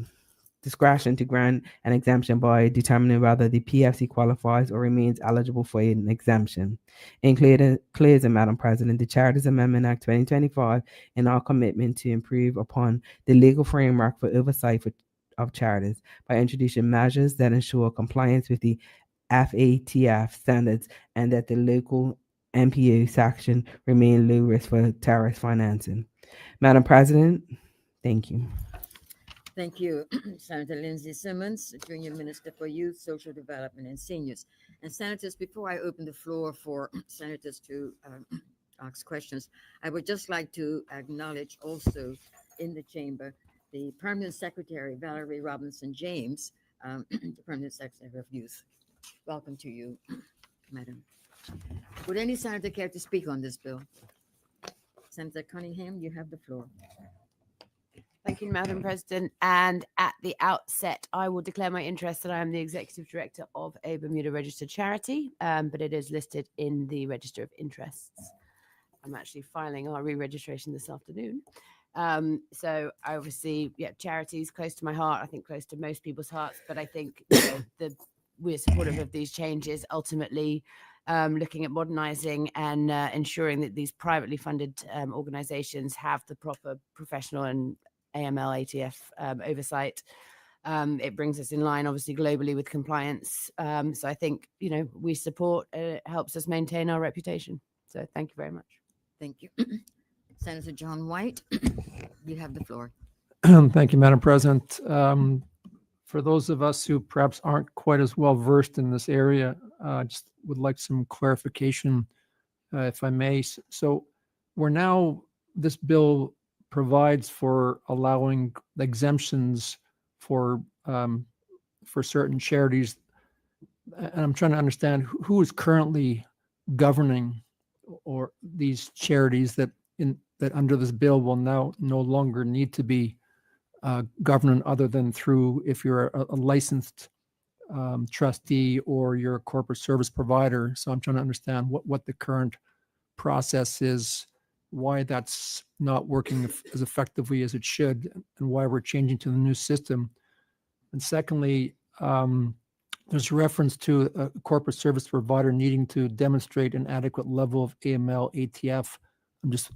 discretion to grant an exemption by determining whether the PFC qualifies or remains eligible for an exemption. In closing, Madam President, the Charities Amendment Act 2025 and our commitment to improve upon the legal framework for oversight of charities by introducing measures that ensure compliance with the FATF standards and that the local MPO section remain low risk for terrorist financing. Madam President, thank you. Thank you, Senator Lindsay Simmons, Junior Minister for Youth, Social Development, and Seniors. And Senators, before I open the floor for senators to ask questions, I would just like to acknowledge also in the chamber the Permanent Secretary, Valerie Robinson James, the Permanent Secretary of Youth. Welcome to you, Madam. Would any senator care to speak on this bill? Senator Cunningham, you have the floor. Thank you, Madam President. And at the outset, I will declare my interest that I am the Executive Director of a Bermuda registered charity, but it is listed in the Register of Interests. I'm actually filing our re-registration this afternoon. So I obviously, charities close to my heart, I think close to most people's hearts, but I think we're supportive of these changes, ultimately looking at modernizing and ensuring that these privately funded organizations have the proper professional and AML ATF oversight. It brings us in line, obviously, globally with compliance. So I think, we support, it helps us maintain our reputation. So thank you very much. Thank you. Senator John White, you have the floor. Thank you, Madam President. For those of us who perhaps aren't quite as well versed in this area, just would like some clarification, if I may. So this bill provides for allowing exemptions for certain charities, and I'm trying to understand who is currently governing or these charities that under this bill will now no longer need to be governed other than through if you're a licensed trustee or you're a corporate service provider. So I'm trying to understand what the current process is, why that's not working as effectively as it should, and why we're changing to the new system. And secondly, there's reference to a corporate service provider needing to demonstrate an adequate level of AML ATF.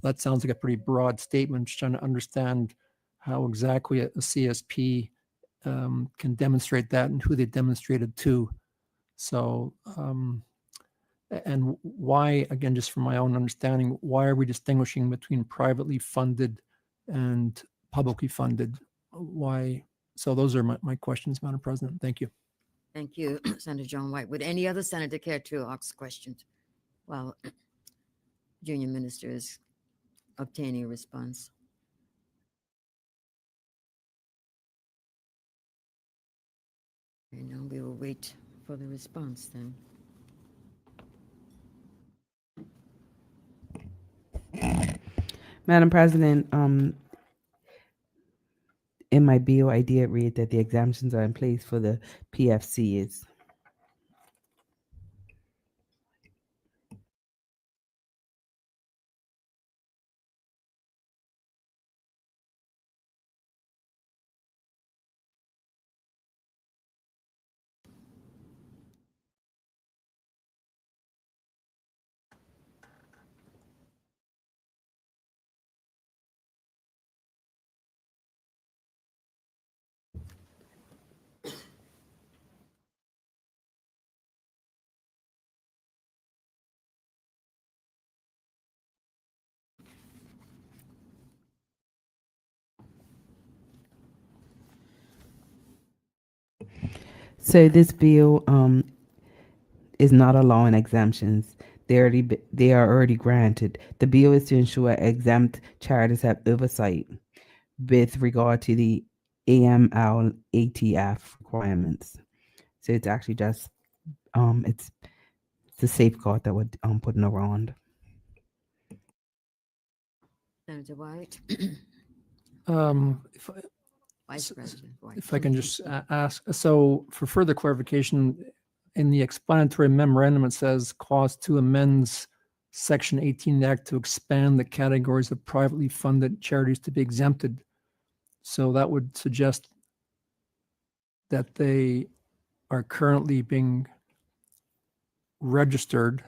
That sounds like a pretty broad statement. Just trying to understand how exactly a CSP can demonstrate that and who they demonstrated to. So, and why, again, just from my own understanding, why are we distinguishing between privately funded and publicly funded? Why? So those are my questions, Madam President. Thank you. Thank you, Senator John White. Would any other senator care to ask questions? Well, Junior Minister is obtaining a response. And now we will wait for the response then. Madam President, in my bill, I did read that the exemptions are in place for the PFCs. So this bill is not allowing exemptions. They are already granted. The bill is to ensure exempt charities have oversight with regard to the AML ATF requirements. So it's actually just it's the safeguard that we're putting around. Senator White, If Vice President White. If I can just ask, so for further clarification, in the explanatory memorandum, it says Clause 2 amends Section 18 of the Act to expand the categories of privately funded charities to be exempted. So that would suggest that they are currently being registered,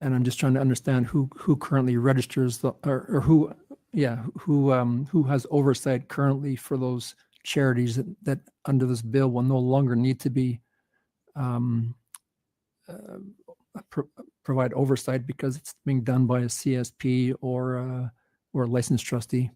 and I'm just trying to understand who currently registers the, or who, yeah, who has oversight currently for those charities that under this bill will no longer need to be um, provide oversight because it's being done by a CSP or a licensed trustee.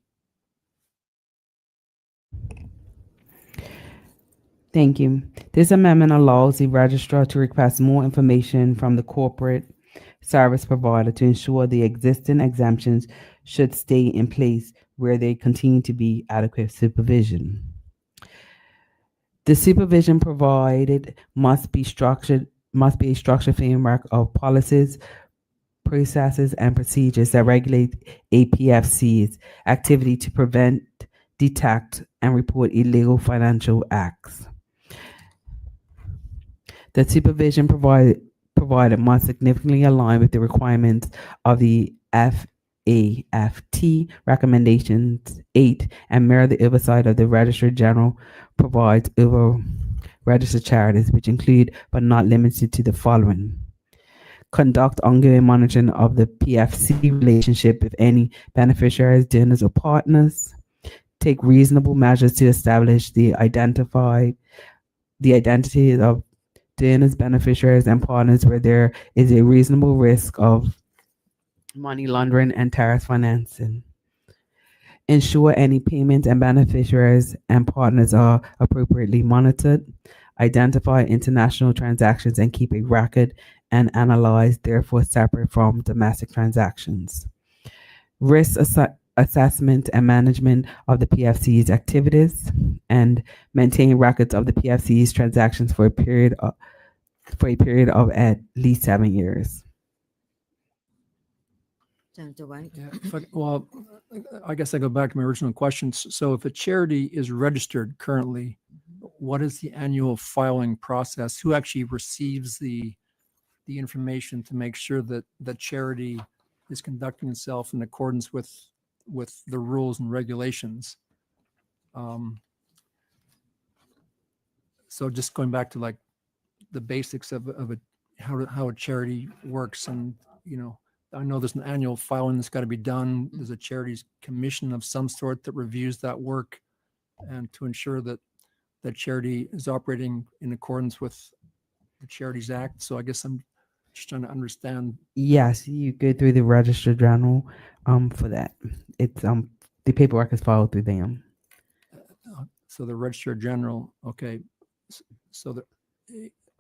Thank you. This amendment allows the registrar to request more information from the corporate service provider to ensure the existing exemptions should stay in place where they continue to be adequate supervision. The supervision provided must be a structured framework of policies, processes, and procedures that regulate APFC's activity to prevent, detect, and report illegal financial acts. The supervision provided must significantly align with the requirements of the FAFT recommendations 8 and mirror the oversight of the Registrar General provides over registered charities, which include but not limited to the following: conduct ongoing monitoring of the PFC relationship with any beneficiaries, donors, or partners, take reasonable measures to establish the identity of donors, beneficiaries, and partners where there is a reasonable risk of money laundering and terrorist financing. Ensure any payments and beneficiaries and partners are appropriately monitored. Identify international transactions and keep a record and analyze, therefore separate from domestic transactions. Risk assessment and management of the PFC's activities, and maintain records of the PFC's transactions for a period of at least 7 years. Senator White. Yeah, well, I guess I go back to my original questions. So if a charity is registered currently, what is the annual filing process? Who actually receives the information to make sure that the charity is conducting itself in accordance with the rules and regulations? So just going back to like the basics of how a charity works, and I know there's an annual filing that's got to be done. There's a charities commission of some sort that reviews that work, and to ensure that that charity is operating in accordance with the Charities Act. So I guess I'm just trying to understand. Yes, you go through the Register General for that. It's the paperwork is filed through them. So the Registrar General, okay. So that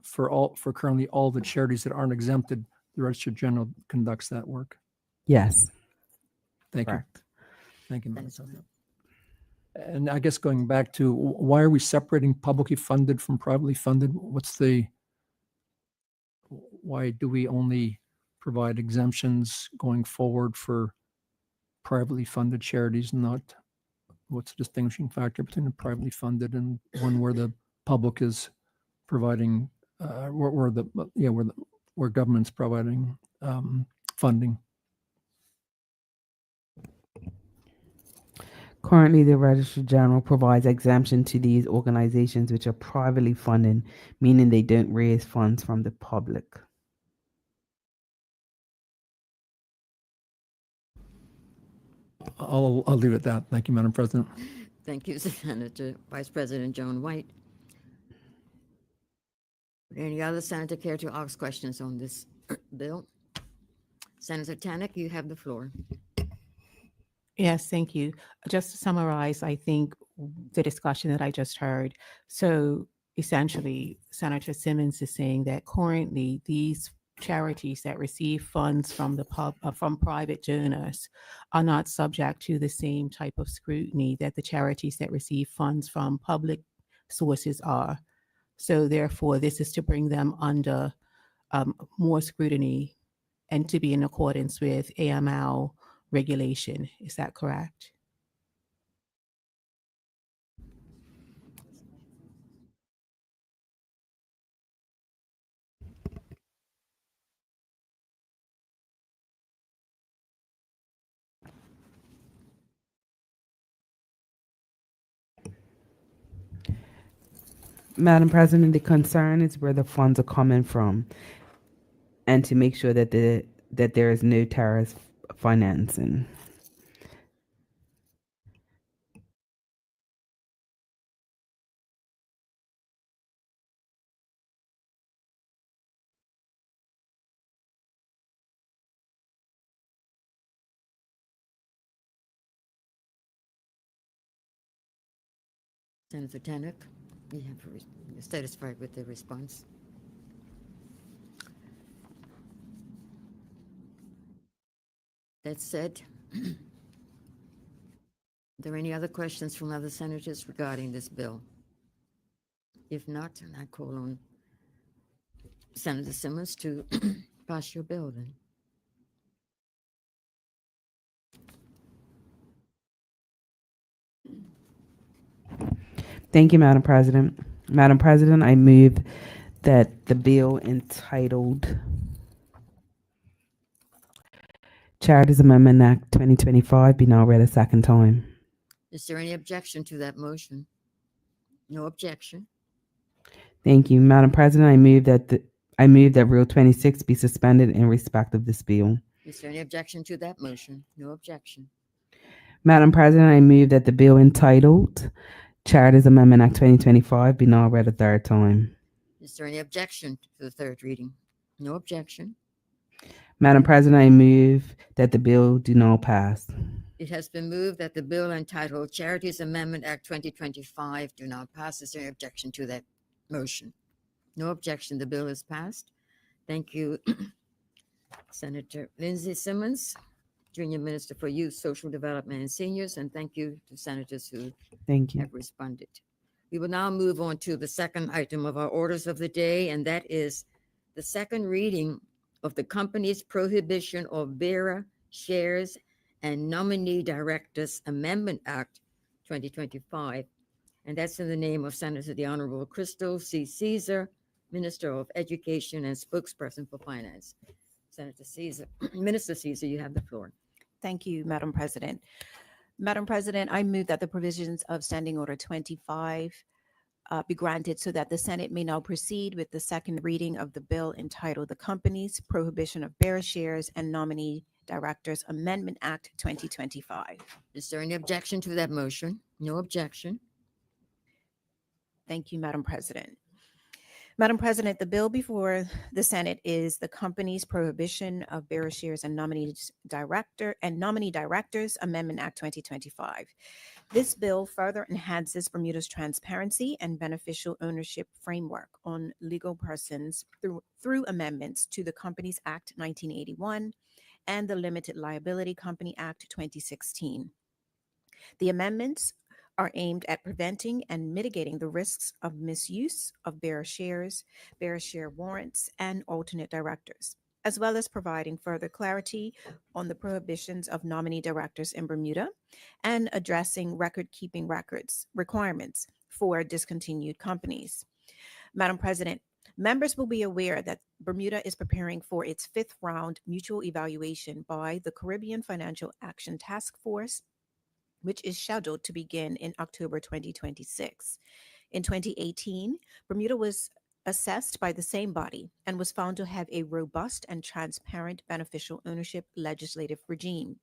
for currently all the charities that aren't exempted, the Registrar General conducts that work. Yes. Thank Correct. you. Thank you, Madam Thanks. President. And I guess going back to why are we separating publicly funded from privately funded? Why do we only provide exemptions going forward for privately funded charities, not what's the distinguishing factor between the privately funded and one where the public is providing, where government's providing funding? Currently, the Registrar General provides exemption to these organizations which are privately funded, meaning they don't raise funds from the public. I'll leave it at that. Thank you, Madam President. Thank you, Senator Vice President Joan White. Would any other senator care to ask questions on this bill? Senator Tannock, you have the floor. Yes, thank you. Just to summarize, I think the discussion that I just heard. So essentially, Senator Simmons is saying that currently these charities that receive funds from from private donors are not subject to the same type of scrutiny that the charities that receive funds from public sources are. So therefore, this is to bring them under more scrutiny and to be in accordance with AML regulation. Is that correct? Madam President, the concern is where the funds are coming from, and to make sure that there is no terrorist financing. Senator Tannock, you're satisfied with the response? That said, are there any other questions from other senators regarding this bill? If not, I call on Senator Simmons to pass your bill then. Thank you, Madam President. Madam President, I move that the bill entitled Charities Amendment Act 2025 be now read a second time. Is there any objection to that motion? No objection. Thank you, Madam President. I move that Rule 26 be suspended in respect of this bill. Is there any objection to that motion? No objection. Madam President, I move that the bill entitled Charities Amendment Act 2025 be now read a third time. Is there any objection to the third reading? No objection. Madam President, I move that the bill do not pass. It has been moved that the bill entitled Charities Amendment Act 2025 do not pass. Is there any objection to that motion? No objection. The bill is passed. Thank you, Senator Lindsay Simmons, Junior Minister for Youth, Social Development, and Seniors, and thank you to senators who Thank you. have responded. We will now move on to the second item of our orders of the day, and that is the second reading of the company's prohibition of bearer shares and nominee directors amendment act 2025, and that's in the name of Senator the Honorable Crystal C. Caesar, Minister of Education and spokesperson for finance. Senator Caesar, Minister Caesar, you have the floor. Thank you, Madam President. Madam President, I move that the provisions of Standing Order 25 be granted so that the Senate may now proceed with the second reading of the bill entitled The Company's Prohibition of Bearer Shares and Nominee Directors Amendment Act 2025. Is there any objection to that motion? No objection. Thank you, Madam President. Madam President, the bill before the Senate is the Company's Prohibition of Bearer Shares and Nominee Directors Amendment Act 2025. This bill further enhances Bermuda's transparency and beneficial ownership framework on legal persons through amendments to the Companies Act 1981 and the Limited Liability Company Act 2016. The amendments are aimed at preventing and mitigating the risks of misuse of bearer shares, bearer share warrants, and alternate directors, as well as providing further clarity on the prohibitions of nominee directors in Bermuda and addressing record-keeping requirements for discontinued companies. Madam President, members will be aware that Bermuda is preparing for its fifth round mutual evaluation by the Caribbean Financial Action Task Force, which is scheduled to begin in October 2026. In 2018, Bermuda was assessed by the same body and was found to have a robust and transparent beneficial ownership legislative regime.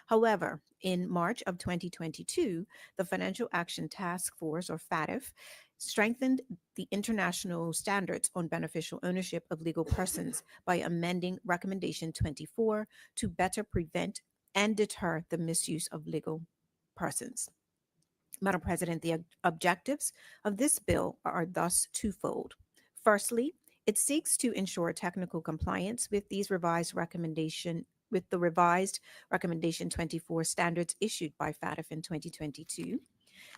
However, in March of 2022, the Financial Action Task Force, or FATF, strengthened the international standards on beneficial ownership of legal persons by amending Recommendation 24 to better prevent and deter the misuse of legal persons. Madam President, the objectives of this bill are thus twofold. Firstly, it seeks to ensure technical compliance with the revised Recommendation 24 standards issued by FATF in 2022.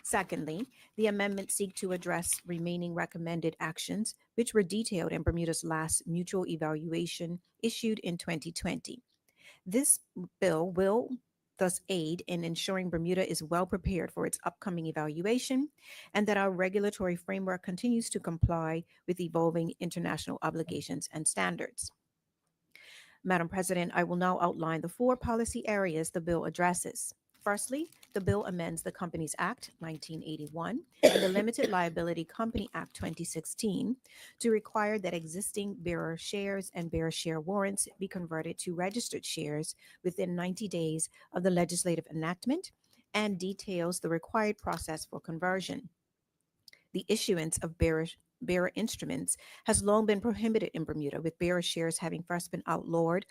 Secondly, the amendments seek to address remaining recommended actions, which were detailed in Bermuda's last mutual evaluation issued in 2020. This bill will thus aid in ensuring Bermuda is well prepared for its upcoming evaluation and that our regulatory framework continues to comply with evolving international obligations and standards. Madam President, I will now outline the four policy areas the bill addresses. Firstly, the bill amends the Companies Act 1981 and the Limited Liability Company Act 2016 to require that existing bearer shares and bearer share warrants be converted to registered shares within 90 days of the legislative enactment and details the required process for conversion. The issuance of bearer instruments has long been prohibited in Bermuda, with bearer shares having first been outlawed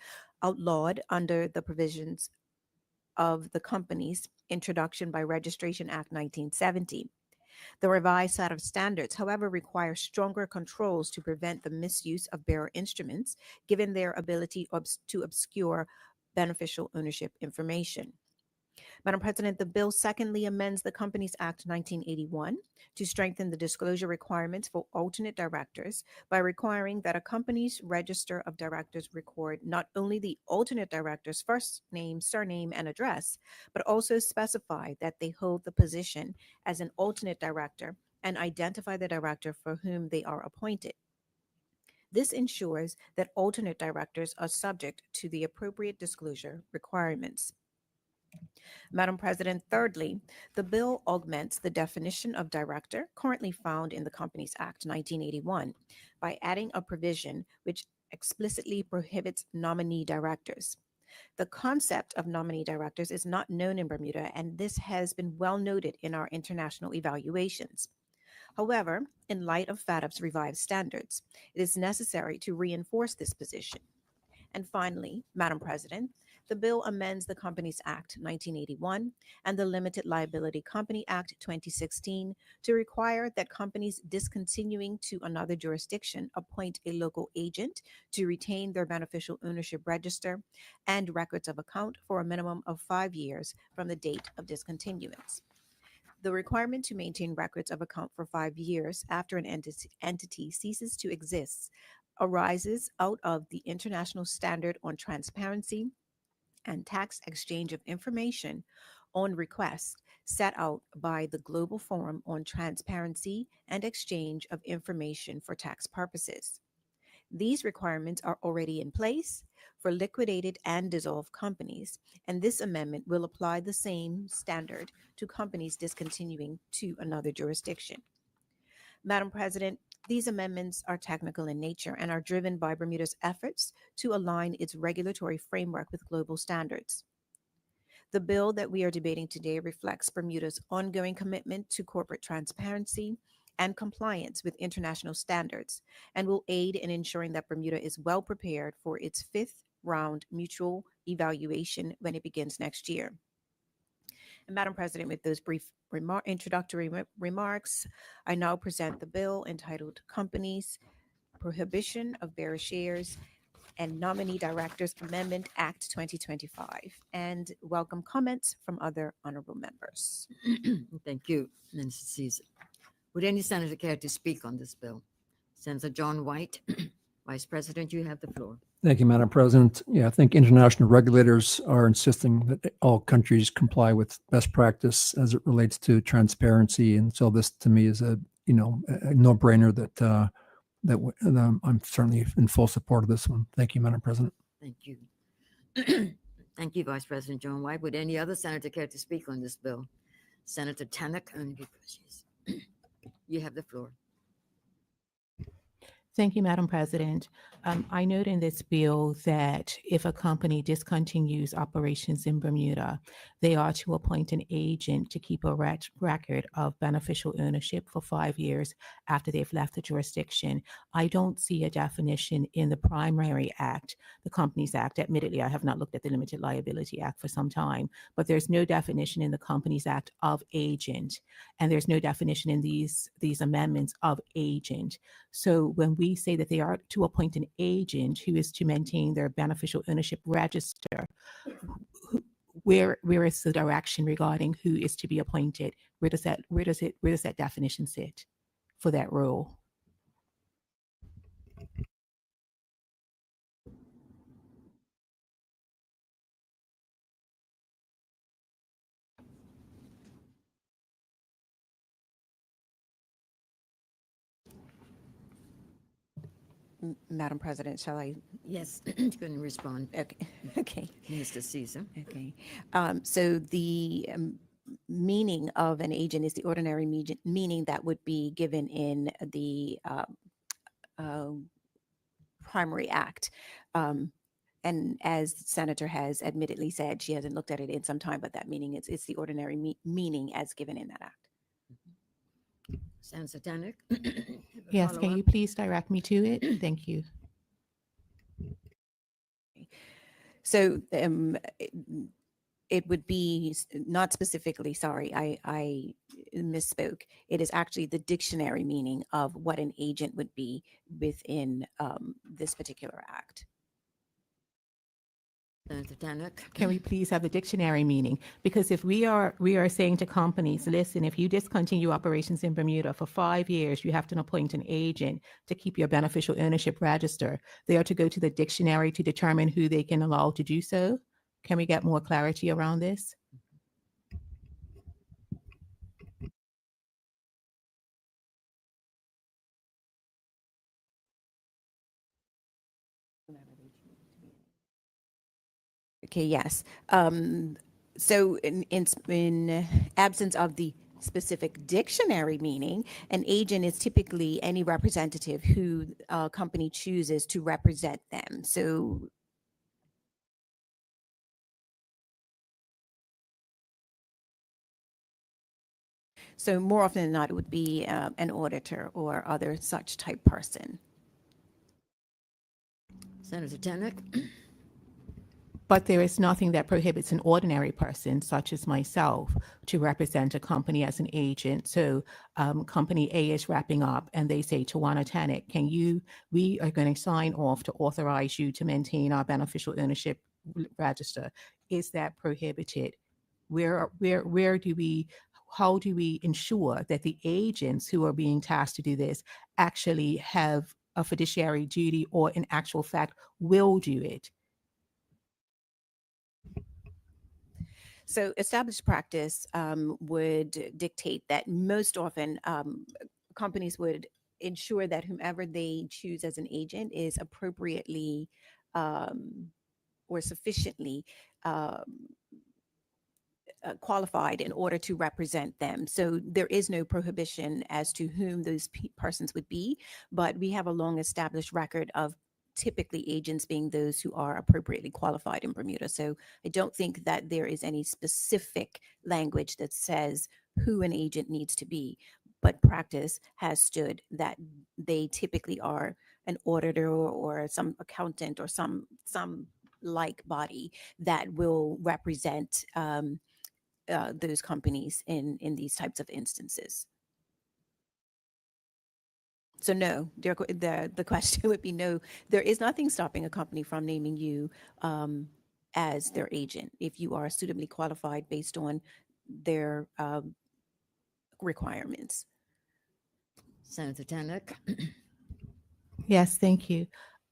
under the provisions of the Companies Introduction by Registration Act 1970. The revised set of standards, however, requires stronger controls to prevent the misuse of bearer instruments, given their ability to obscure beneficial ownership information. Madam President, the bill secondly amends the Companies Act 1981 to strengthen the disclosure requirements for alternate directors by requiring that a company's register of directors record not only the alternate director's first name, surname, and address, but also specify that they hold the position as an alternate director and identify the director for whom they are appointed. This ensures that alternate directors are subject to the appropriate disclosure requirements. Madam President, thirdly, the bill augments the definition of director currently found in the Companies Act 1981 by adding a provision which explicitly prohibits nominee directors. The concept of nominee directors is not known in Bermuda, and this has been well noted in our international evaluations. However, in light of FATF's revised standards, it is necessary to reinforce this position. And finally, Madam President, the bill amends the Companies Act 1981 and the Limited Liability Company Act 2016 to require that companies discontinuing to another jurisdiction appoint a local agent to retain their beneficial ownership register and records of account for a minimum of 5 years from the date of discontinuance. The requirement to maintain records of account for 5 years after an entity ceases to exist arises out of the International Standard on Transparency and Tax Exchange of Information on Request set out by the Global Forum on Transparency and Exchange of Information for Tax Purposes. These requirements are already in place for liquidated and dissolved companies, and this amendment will apply the same standard to companies discontinuing to another jurisdiction. Madam President, these amendments are technical in nature and are driven by Bermuda's efforts to align its regulatory framework with global standards. The bill that we are debating today reflects Bermuda's ongoing commitment to corporate transparency and compliance with international standards and will aid in ensuring that Bermuda is well prepared for its fifth round mutual evaluation when it begins next year. And Madam President, with those brief introductory remarks, I now present the bill entitled Companies Prohibition of Bearer Shares and Nominee Directors Amendment Act 2025, and welcome comments from other honorable members. Thank you, Minister Caesar. Would any senator care to speak on this bill? Senator John White, Vice President, you have the floor. Thank you, Madam President. Yeah, I think international regulators are insisting that all countries comply with best practice as it relates to transparency. And so this to me is a no-brainer that I'm certainly in full support of this one. Thank you, Madam President. Thank you. Thank you, Vice President John White. Would any other senator care to speak on this bill? Senator Tannock, you have the floor. Thank you, Madam President. I note in this bill that if a company discontinues operations in Bermuda, they are to appoint an agent to keep a record of beneficial ownership for 5 years after they've left the jurisdiction. I don't see a definition in the primary act, the Companies Act. Admittedly, I have not looked at the Limited Liability Act for some time, but there's no definition in the Companies Act of agent, and there's no definition in these amendments of agent. So when we say that they are to appoint an agent who is to maintain their beneficial ownership register, where is the direction regarding who is to be appointed? Where does that definition sit for that role? Madam President, shall I? Yes, you can respond, Okay. Okay. Mr. Caesar. Okay. So the meaning of an agent is the ordinary meaning that would be given in the uh, primary act. And as the senator has admittedly said, she hasn't looked at it in some time, but that meaning it's the ordinary meaning as given in that act. Senator Tannock? Yes, can you please direct me to it? Thank you. So it would be not specifically, sorry, I misspoke. It is actually the dictionary meaning of what an agent would be within this particular act. Senator Tannock? Can we please have the dictionary meaning? Because if we are saying to companies, listen, if you discontinue operations in Bermuda for 5 years, you have to appoint an agent to keep your beneficial ownership register. They are to go to the dictionary to determine who they can allow to do so. Can we get more clarity around this? Okay, yes. So in absence of the specific dictionary meaning, an agent is typically any representative who a company chooses to represent them. So more often than not, it would be an auditor or other such type person. Senator Tannock? But there is nothing that prohibits an ordinary person, such as myself, to represent a company as an agent. So company A is wrapping up and they say, Tawana Tannock, we are going to sign off to authorize you to maintain our beneficial ownership register. Is that prohibited? How do we ensure that the agents who are being tasked to do this actually have a fiduciary duty or in actual fact will do it? So established practice would dictate that most often companies would ensure that whomever they choose as an agent is appropriately or sufficiently qualified in order to represent them. So there is no prohibition as to whom those persons would be, but we have a long established record of typically agents being those who are appropriately qualified in Bermuda. So I don't think that there is any specific language that says who an agent needs to be, but practice has stood that they typically are an auditor or some accountant or some like body that will represent those companies in these types of instances. So no, the question would be no. There is nothing stopping a company from naming you as their agent if you are suitably qualified based on their requirements. Senator Tannock? Yes, thank you.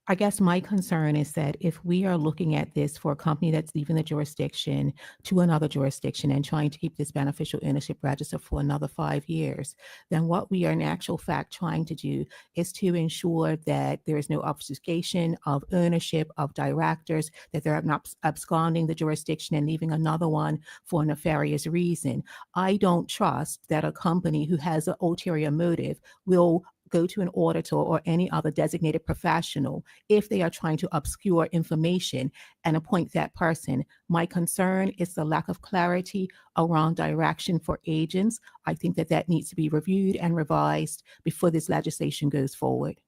I guess my concern is that if we are looking at this for a company that's leaving the jurisdiction to another jurisdiction and trying to keep this beneficial ownership register for another 5 years, then what we are in actual fact trying to do is to ensure that there is no obfuscation of ownership of directors, that they're not absconding the jurisdiction and leaving another one for a nefarious reason. I don't trust that a company who has an ulterior motive will go to an auditor or any other designated professional if they are trying to obscure information and appoint that person. My concern is the lack of clarity around direction for agents. I think that needs to be reviewed and revised before this legislation goes forward.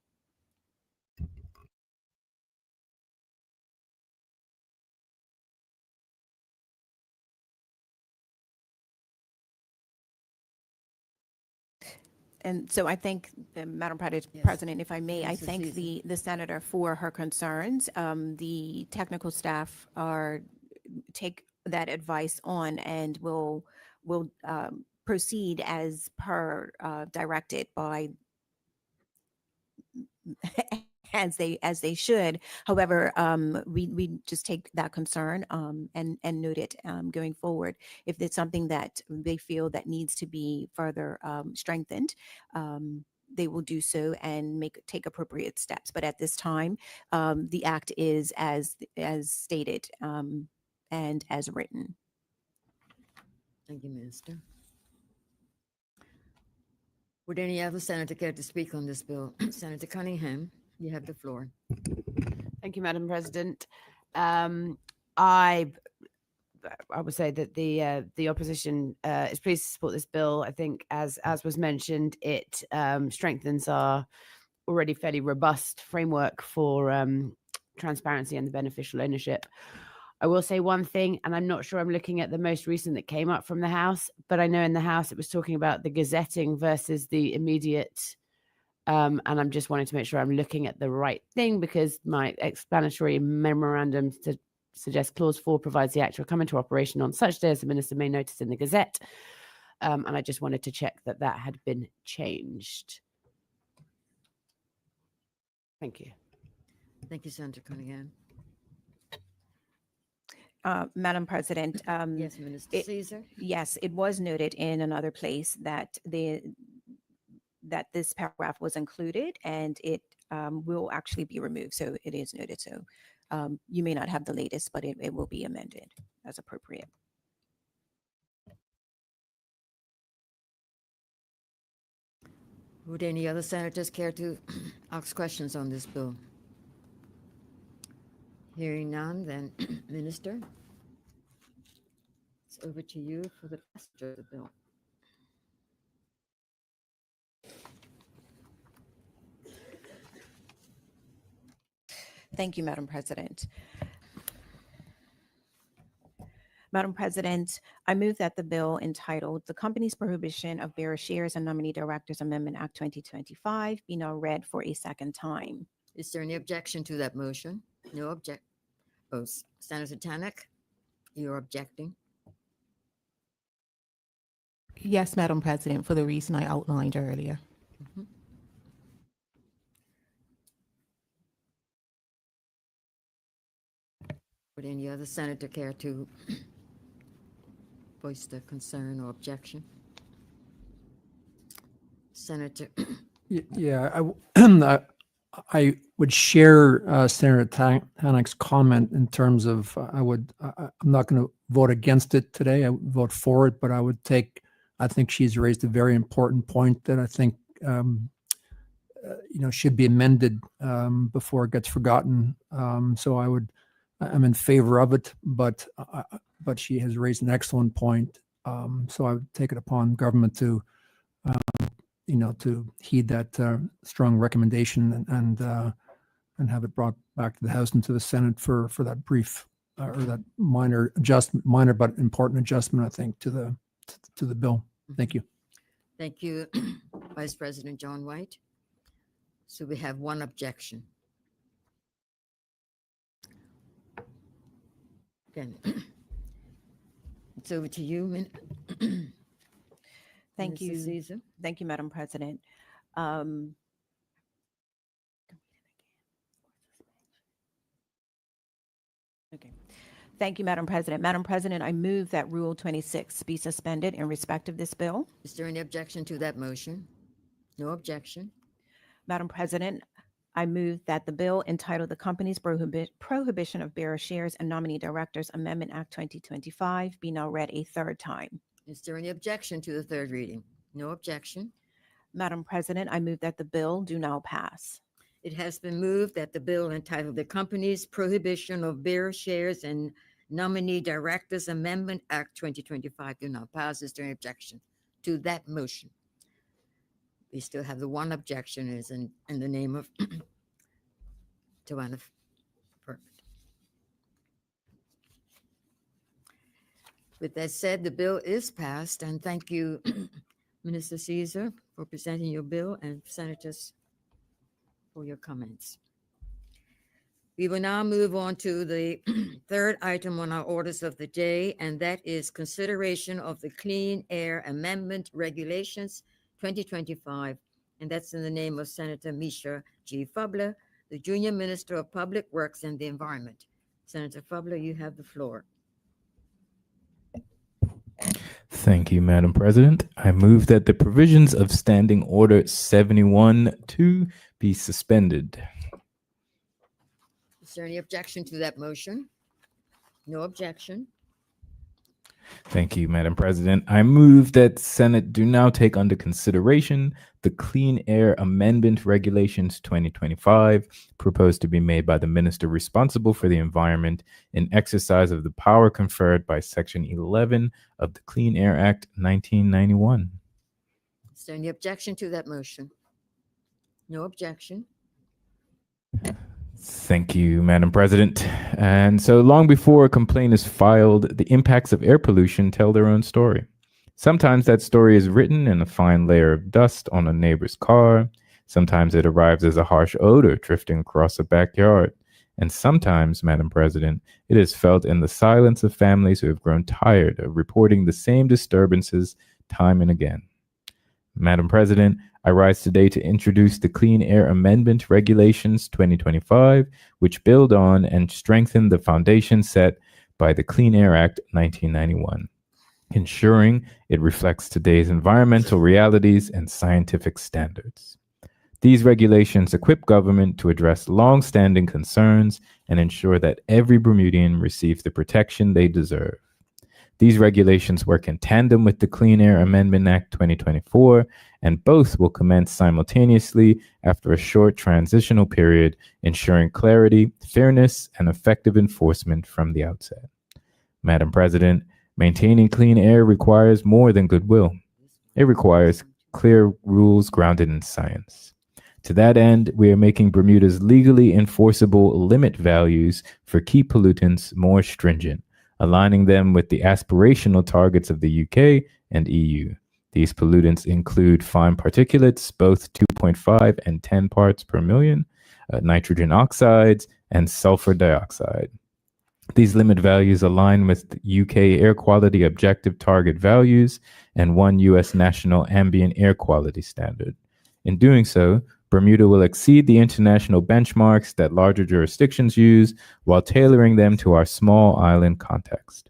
And so I thank Madam Yes. President, if I may, I Mrs. thank Caesar. the senator for her concerns. The technical staff take that advice on and will proceed as per directed by as they should. However, we just take that concern and note it going forward. If it's something that they feel that needs to be further strengthened, they will do so and take appropriate steps. But at this time, the act is as stated and as written. Thank you, Minister. Would any other senator care to speak on this bill? Senator Cunningham, you have the floor. Thank you, Madam President. I would say that the opposition is pleased to support this bill. I think, as was mentioned, it strengthens our already fairly robust framework for transparency and the beneficial ownership. I will say one thing, and I'm not sure I'm looking at the most recent that came up from the House, but I know in the House it was talking about the gazetting versus the immediate. And I'm just wanting to make sure I'm looking at the right thing, because my explanatory memorandum suggests Clause 4 provides the act will come into operation on such day as the Minister may notice in the Gazette. And I just wanted to check that that had been changed. Thank you. Thank you, Senator Cunningham. Madam President, Yes, Minister Caesar. yes, it was noted in another place that this paragraph was included, and it will actually be removed. So it is noted. So you may not have the latest, but it will be amended as appropriate. Would any other senators care to ask questions on this bill? Hearing none, then Minister, it's over to you for the passage of the bill. Thank you, Madam President. Madam President, I move that the bill entitled "The Company's Prohibition of Bearer Shares and Nominee Directors Amendment Act 2025" be now read for a second time. Is there any objection to that motion? No object. Oh, Senator Tannock, you're objecting? Yes, Madam President, for the reason I outlined earlier. Mhm. Would any other senator care to voice their concern or objection? Senator, Yeah, I would share Senator Tannock's comment in terms of I'm not going to vote against it today. I would vote for it, but I think she's raised a very important point that I think should be amended before it gets forgotten. So I'm in favor of it, but she has raised an excellent point. So I would take it upon government to heed that strong recommendation and have it brought back to the House and to the Senate for that brief or that minor but important adjustment, I think, to the bill. Thank you. thank you, Vice President John White. So we have one objection. Again, it's over to you, Thank Minister you. Caesar. Thank you, Madam President. Okay. Thank you, Madam President. Madam President, I move that Rule 26 be suspended in respect of this bill. Is there any objection to that motion? No objection. Madam President, I move that the bill entitled "The Company's Prohibition of Bearer Shares and Nominee Directors Amendment Act 2025" be now read a third time. Is there any objection to the third reading? No objection. Madam President, I move that the bill do now pass. It has been moved that the bill entitled "The Company's Prohibition of Bearer Shares and Nominee Directors Amendment Act 2025" do not pass. Is there any objection to that motion? We still have the one objection is in the name of Tawana. Perfect. With that said, the bill is passed, and thank you, Minister Caesar, for presenting your bill, and senators for your comments. We will now move on to the third item on our orders of the day, and that is consideration of the Clean Air Amendment Regulations 2025, and that's in the name of Senator Misha G. Fubler, the Junior Minister of Public Works and the Environment. Senator Fubler, you have the floor. Thank you, Madam President. I move that the provisions of Standing Order 71-2 be suspended. Is there any objection to that motion? No objection. Thank you, Madam President. I move that Senate do now take under consideration the Clean Air Amendment Regulations 2025 proposed to be made by the minister responsible for the environment in exercise of the power conferred by Section 11 of the Clean Air Act 1991. Is there any objection to that motion? No objection. Thank you, Madam President. And so long before a complaint is filed, the impacts of air pollution tell their own story. Sometimes that story is written in a fine layer of dust on a neighbor's car. Sometimes it arrives as a harsh odor drifting across a backyard. And sometimes, Madam President, it is felt in the silence of families who have grown tired of reporting the same disturbances time and again. Madam President, I rise today to introduce the Clean Air Amendment Regulations 2025, which build on and strengthen the foundation set by the Clean Air Act 1991, ensuring it reflects today's environmental realities and scientific standards. These regulations equip government to address long-standing concerns and ensure that every Bermudian receives the protection they deserve. These regulations work in tandem with the Clean Air Amendment Act 2024, and both will commence simultaneously after a short transitional period, ensuring clarity, fairness, and effective enforcement from the outset. Madam President, maintaining clean air requires more than goodwill. It requires clear rules grounded in science. To that end, we are making Bermuda's legally enforceable limit values for key pollutants more stringent, aligning them with the aspirational targets of the UK and EU. These pollutants include fine particulates, both 2.5 and 10 parts per million, nitrogen oxides, and sulfur dioxide. These limit values align with UK air quality objective target values and one US national ambient air quality standard. In doing so, Bermuda will exceed the international benchmarks that larger jurisdictions use while tailoring them to our small island context.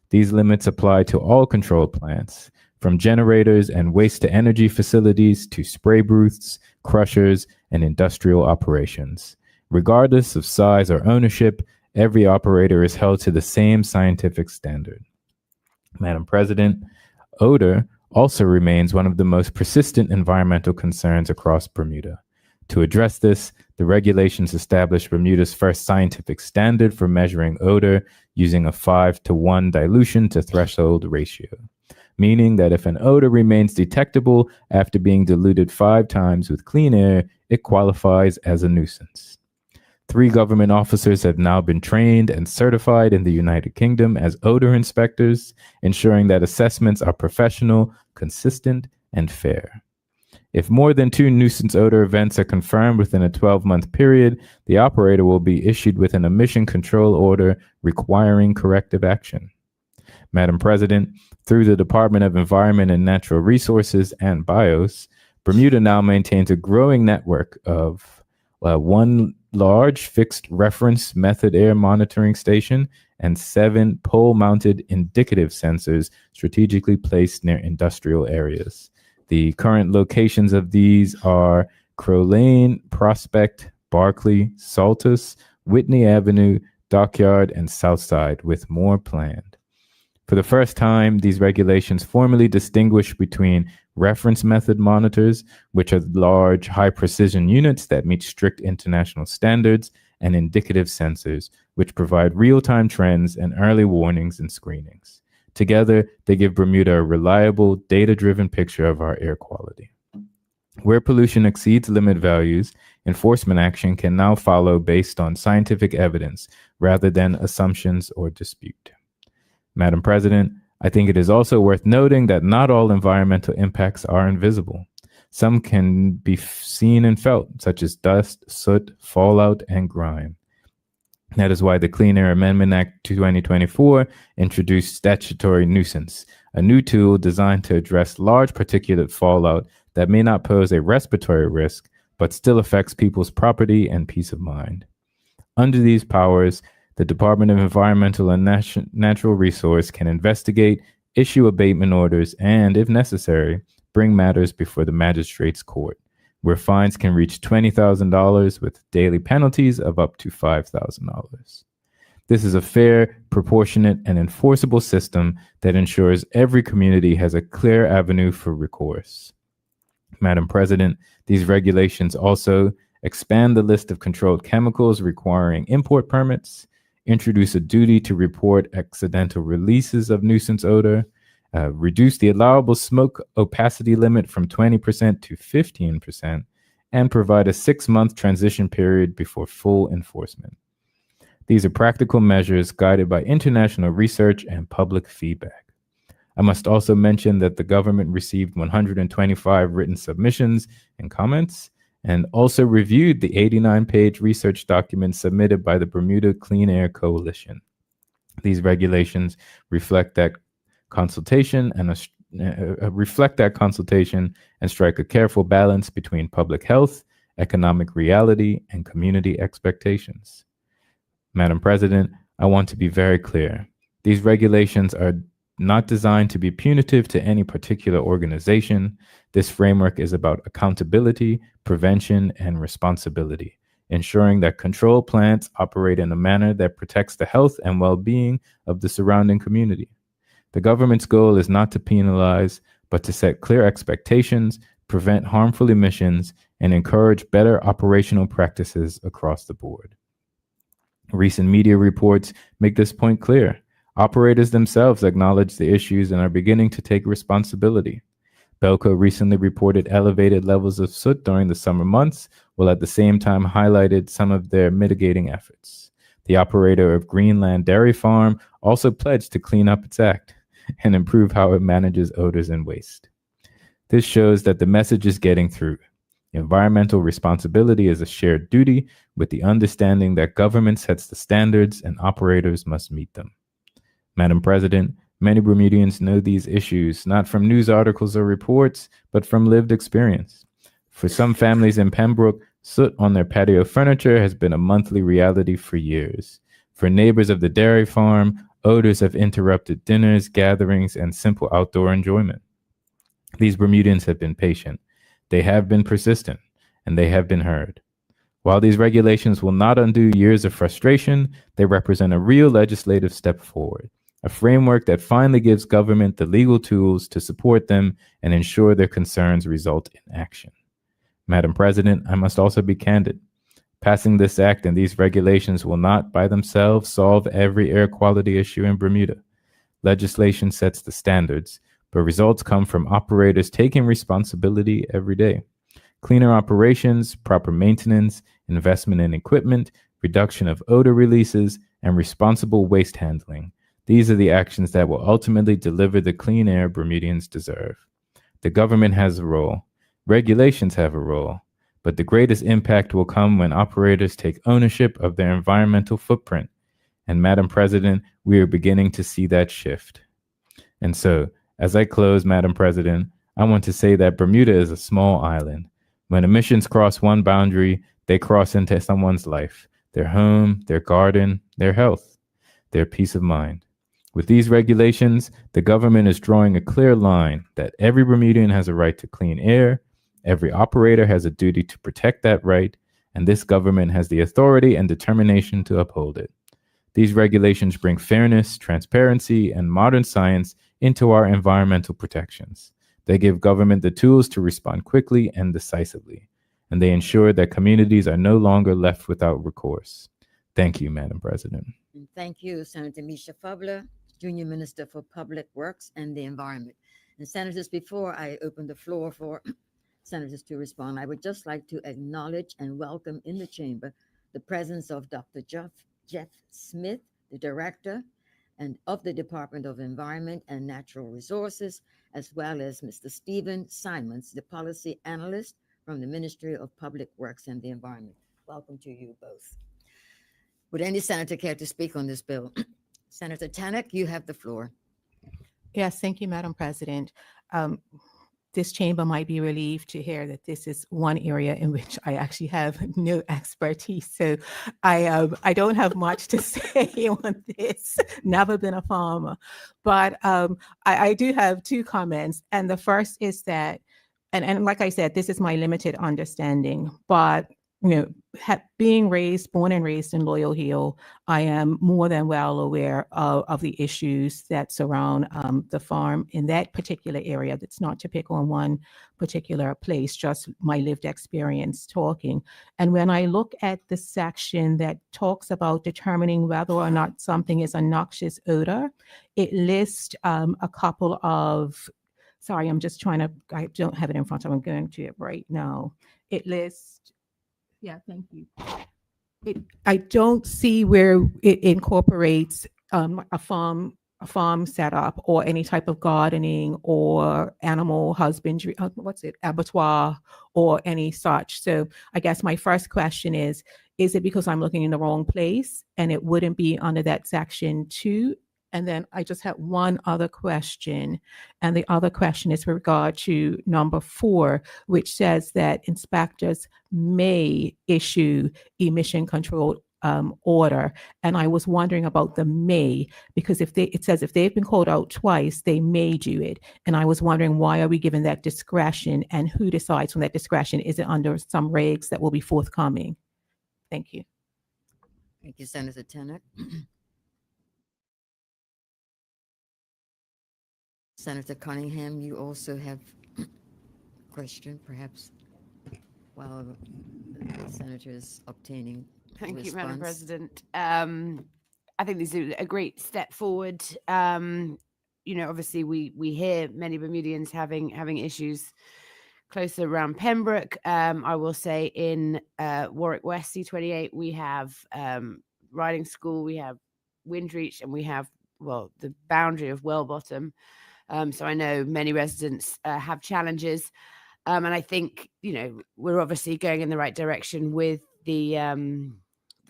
These limits apply to all control plants, from generators and waste-to-energy facilities to spray booths, crushers, and industrial operations. Regardless of size or ownership, every operator is held to the same scientific standard. Madam President, odor also remains one of the most persistent environmental concerns across Bermuda. To address this, the regulations establish Bermuda's first scientific standard for measuring odor using a 5-to-1 dilution to threshold ratio, meaning that if an odor remains detectable after being diluted 5 times with clean air, it qualifies as a nuisance. 3 government officers have now been trained and certified in the United Kingdom as odor inspectors, ensuring that assessments are professional, consistent, and fair. If more than 2 nuisance odor events are confirmed within a 12-month period, the operator will be issued with an emission control order requiring corrective action. Madam President, through the Department of Environment and Natural Resources and BIOS, Bermuda now maintains a growing network of one large fixed reference method air monitoring station and 7 pole-mounted indicative sensors strategically placed near industrial areas. The current locations of these are Crow Lane, Prospect, Barclay, Saltus, Whitney Avenue, Dockyard, and Southside, with more planned. For the first time, these regulations formally distinguish between reference method monitors, which are large, high-precision units that meet strict international standards, and indicative sensors, which provide real-time trends and early warnings and screenings. Together, they give Bermuda a reliable, data-driven picture of our air quality. Where pollution exceeds limit values, enforcement action can now follow based on scientific evidence rather than assumptions or dispute. Madam President, I think it is also worth noting that not all environmental impacts are invisible. Some can be seen and felt, such as dust, soot, fallout, and grime. That is why the Clean Air Amendment Act 2024 introduced statutory nuisance, a new tool designed to address large particulate fallout that may not pose a respiratory risk, but still affects people's property and peace of mind. Under these powers, the Department of Environmental and Natural Resource can investigate, issue abatement orders, and, if necessary, bring matters before the magistrate's court, where fines can reach $20,000 with daily penalties of up to $5,000. This is a fair, proportionate, and enforceable system that ensures every community has a clear avenue for recourse. Madam President, these regulations also expand the list of controlled chemicals requiring import permits, introduce a duty to report accidental releases of nuisance odor, reduce the allowable smoke opacity limit from 20% to 15%, and provide a 6-month transition period before full enforcement. These are practical measures guided by international research and public feedback. I must also mention that the government received 125 written submissions and comments, and also reviewed the 89-page research document submitted by the Bermuda Clean Air Coalition. These regulations reflect that consultation and strike a careful balance between public health, economic reality, and community expectations. Madam President, I want to be very clear. These regulations are not designed to be punitive to any particular organization. This framework is about accountability, prevention, and responsibility, ensuring that control plants operate in a manner that protects the health and well-being of the surrounding community. The government's goal is not to penalize, but to set clear expectations, prevent harmful emissions, and encourage better operational practices across the board. Recent media reports make this point clear. Operators themselves acknowledge the issues and are beginning to take responsibility. Belco recently reported elevated levels of soot during the summer months, while at the same time highlighted some of their mitigating efforts. The operator of Greenland Dairy Farm also pledged to clean up its act and improve how it manages odors and waste. This shows that the message is getting through. Environmental responsibility is a shared duty, with the understanding that government sets the standards and operators must meet them. Madam President, many Bermudians know these issues not from news articles or reports, but from lived experience. For some families in Pembroke, soot on their patio furniture has been a monthly reality for years. For neighbors of the dairy farm, odors have interrupted dinners, gatherings, and simple outdoor enjoyment. These Bermudians have been patient. They have been persistent, and they have been heard. While these regulations will not undo years of frustration, they represent a real legislative step forward, a framework that finally gives government the legal tools to support them and ensure their concerns result in action. Madam President, I must also be candid. Passing this act and these regulations will not by themselves solve every air quality issue in Bermuda. Legislation sets the standards, but results come from operators taking responsibility every day. Cleaner operations, proper maintenance, investment in equipment, reduction of odor releases, and responsible waste handling. These are the actions that will ultimately deliver the clean air Bermudians deserve. The government has a role. Regulations have a role. But the greatest impact will come when operators take ownership of their environmental footprint. And Madam President, we are beginning to see that shift. And so, as I close, Madam President, I want to say that Bermuda is a small island. When emissions cross one boundary, they cross into someone's life, their home, their garden, their health, their peace of mind. With these regulations, the government is drawing a clear line that every Bermudian has a right to clean air, every operator has a duty to protect that right, and this government has the authority and determination to uphold it. These regulations bring fairness, transparency, and modern science into our environmental protections. They give government the tools to respond quickly and decisively, and they ensure that communities are no longer left without recourse. Thank you, Madam President. And thank you, Senator Misha Fubler, Junior Minister for Public Works and the Environment. And Senators, before I open the floor for senators to respond, I would just like to acknowledge and welcome in the chamber the presence of Dr. Jeff Smith, the Director and of the Department of Environment and Natural Resources, as well as Mr. Stephen Simons, the Policy Analyst from the Ministry of Public Works and the Environment. Welcome to you both. Would any senator care to speak on this bill? Senator Tannock, you have the floor. Yes, thank you, Madam President. this chamber might be relieved to hear that this is one area in which I actually have no expertise. So I don't have much to say on this. Never been a farmer, but I do have two comments. And the first is that, and like I said, this is my limited understanding, but being born and raised in Loyal Hill, I am more than well aware of the issues that surround the farm in that particular area. That's not to pick on one particular place, just my lived experience talking. And when I look at the section that talks about determining whether or not something is a noxious odor, it lists a couple of, sorry, I don't have it in front of me. I'm going to it right now. It lists, yeah, thank you. I don't see where it incorporates a farm setup or any type of gardening or animal husbandry, abattoir or any such. So I guess my first question is it because I'm looking in the wrong place and it wouldn't be under that section too? And then I just had one other question. And the other question is with regard to number 4, which says that inspectors may issue emission control order. And I was wondering about the may, because it says if they've been called out twice, they may do it. And I was wondering, why are we given that discretion, and who decides on that discretion? Is it under some regs that will be forthcoming? Thank you. Thank you, Senator Tennant. Senator Cunningham, you also have a question, perhaps, while the senator is obtaining Thank you, Madam response. President. I think this is a great step forward. Obviously we hear many Bermudians having issues closer around Pembroke. I will say in Warwick West C28, we have riding school, we have Windreach, and we have, the boundary of Wellbottom. So I know many residents have challenges. And I think, we're obviously going in the right direction with the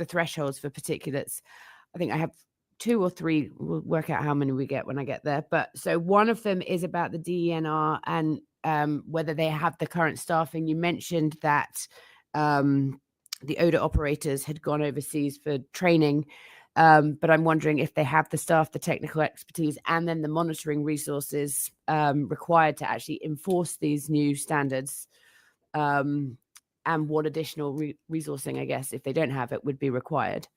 thresholds for particulates. I think I have 2 or 3. We'll work out how many we get when I get there. But so one of them is about the DENR and whether they have the current staffing. You mentioned that the odor operators had gone overseas for training. But I'm wondering if they have the staff, the technical expertise, and then the monitoring resources required to actually enforce these new standards, and what additional resourcing, I guess, if they don't have it, would be required.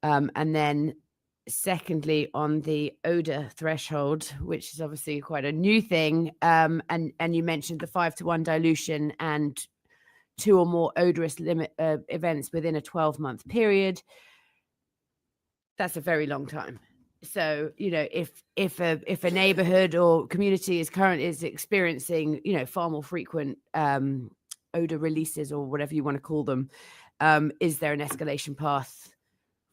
And then secondly, on the odor threshold, which is obviously quite a new thing, and you mentioned the 5-to-1 dilution and 2 or more odorous limit events within a 12-month period. That's a very long time. So, if a neighborhood or community is experiencing, far more frequent odor releases or whatever you want to call them, is there an escalation path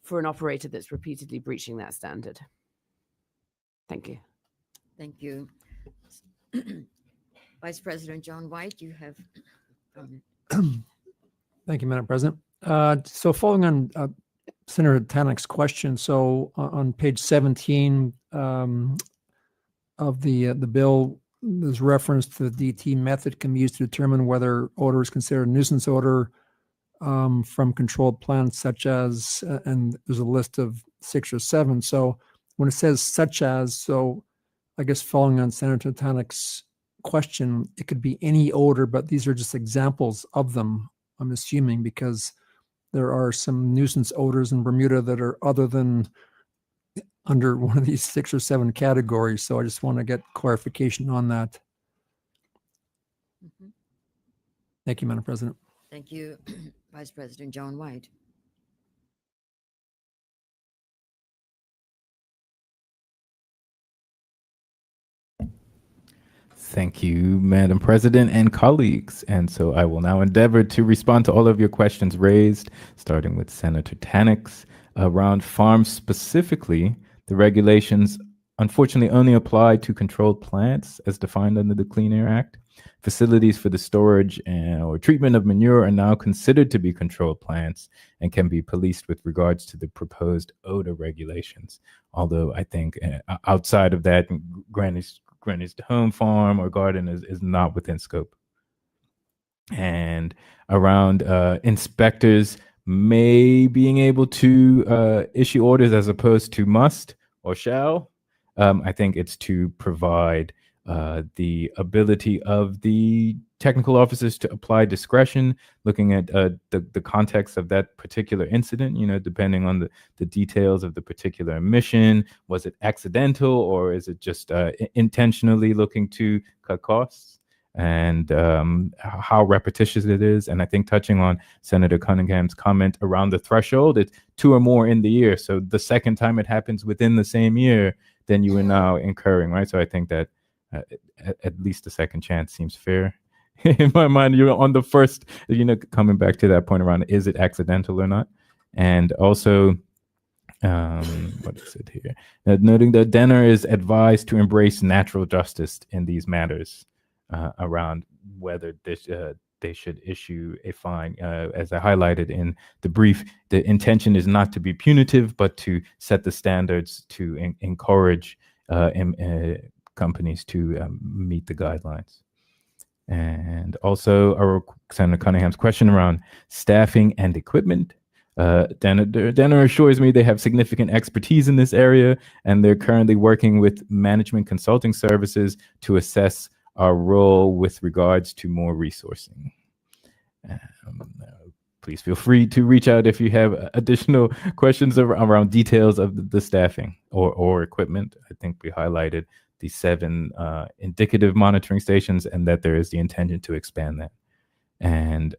for an operator that's repeatedly breaching that standard? Thank you. Thank you. Vice President John White, you have a comment. Thank you, Madam President. So following on Senator Tannock's question, so on page 17 of the bill, there's reference to the DT method can be used to determine whether odor is considered a nuisance odor from controlled plants such as, and there's a list of 6 or 7. So when it says such as, so I guess following on Senator Tannock's question, it could be any odor, but these are just examples of them, I'm assuming, because there are some nuisance odors in Bermuda that are other than under one of these 6 or 7 categories. So I just want to get clarification on that. Mhm. Thank you, Madam President. Thank you, Vice President John White. Thank you, Madam President and colleagues. And so I will now endeavor to respond to all of your questions raised, starting with Senator Tannock's. Around farms specifically, the regulations unfortunately only apply to controlled plants as defined under the Clean Air Act. Facilities for the storage or treatment of manure are now considered to be controlled plants and can be policed with regards to the proposed odor regulations. Although I think outside of that, Greenwich home farm or garden is not within scope. And around inspectors may being able to issue orders as opposed to must or shall. I think it's to provide the ability of the technical officers to apply discretion, looking at the context of that particular incident, depending on the details of the particular emission. Was it accidental, or is it just intentionally looking to cut costs? And how repetitious it is. And I think touching on Senator Cunningham's comment around the threshold, it's 2 or more in the year. So the second time it happens within the same year, then you are now incurring, right? So I think that at least the second chance seems fair. In my mind, you're on the first, coming back to that point around, is it accidental or not? And also, what is it here? Noting that Denner is advised to embrace natural justice in these matters. Around whether they should issue a fine. As I highlighted in the brief, the intention is not to be punitive, but to set the standards to encourage companies to meet the guidelines. And also Senator Cunningham's question around staffing and equipment. Denner assures me they have significant expertise in this area, and they're currently working with management consulting services to assess our role with regards to more resourcing. Please feel free to reach out if you have additional questions around details of the staffing or equipment. I think we highlighted the 7 indicative monitoring stations, and that there is the intention to expand that. And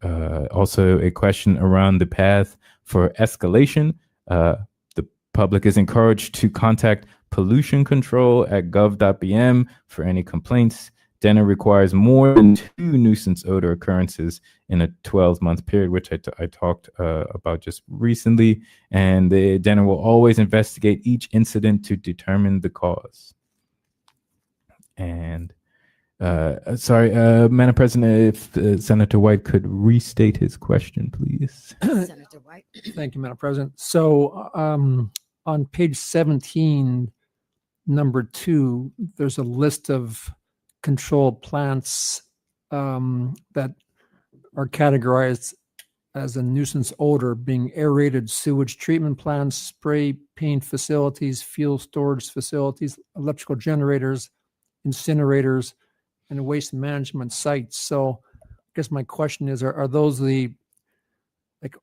also a question around the path for escalation. The public is encouraged to contact pollution control at gov.bm for any complaints. Denner requires more than 2 nuisance odor occurrences in a 12-month period, which I talked about just recently. And Denner will always investigate each incident to determine the cause. And Madam President, if Senator White could restate his question, please. Senator White. Thank you, Madam President. So on page 17, number 2, there's a list of controlled plants that are categorized as a nuisance odor, being aerated sewage treatment plants, spray paint facilities, fuel storage facilities, electrical generators, incinerators, and waste management sites. So I guess my question is, are those the, like,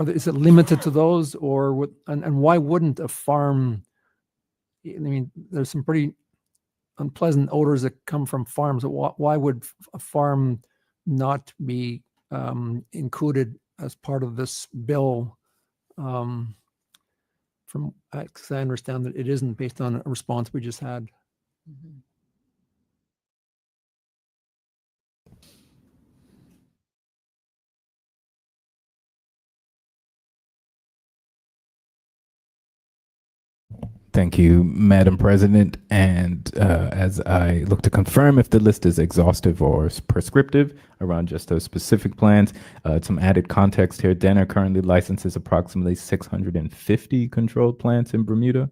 is it limited to those, or and why wouldn't a farm, I mean, there's some pretty unpleasant odors that come from farms. Why would a farm not be included as part of this bill? Because I understand that it isn't, based on a response we just had. Mm-hmm. Thank you, Madam President. And as I look to confirm if the list is exhaustive or prescriptive around just those specific plans, some added context here. Denner currently licenses approximately 650 controlled plants in Bermuda,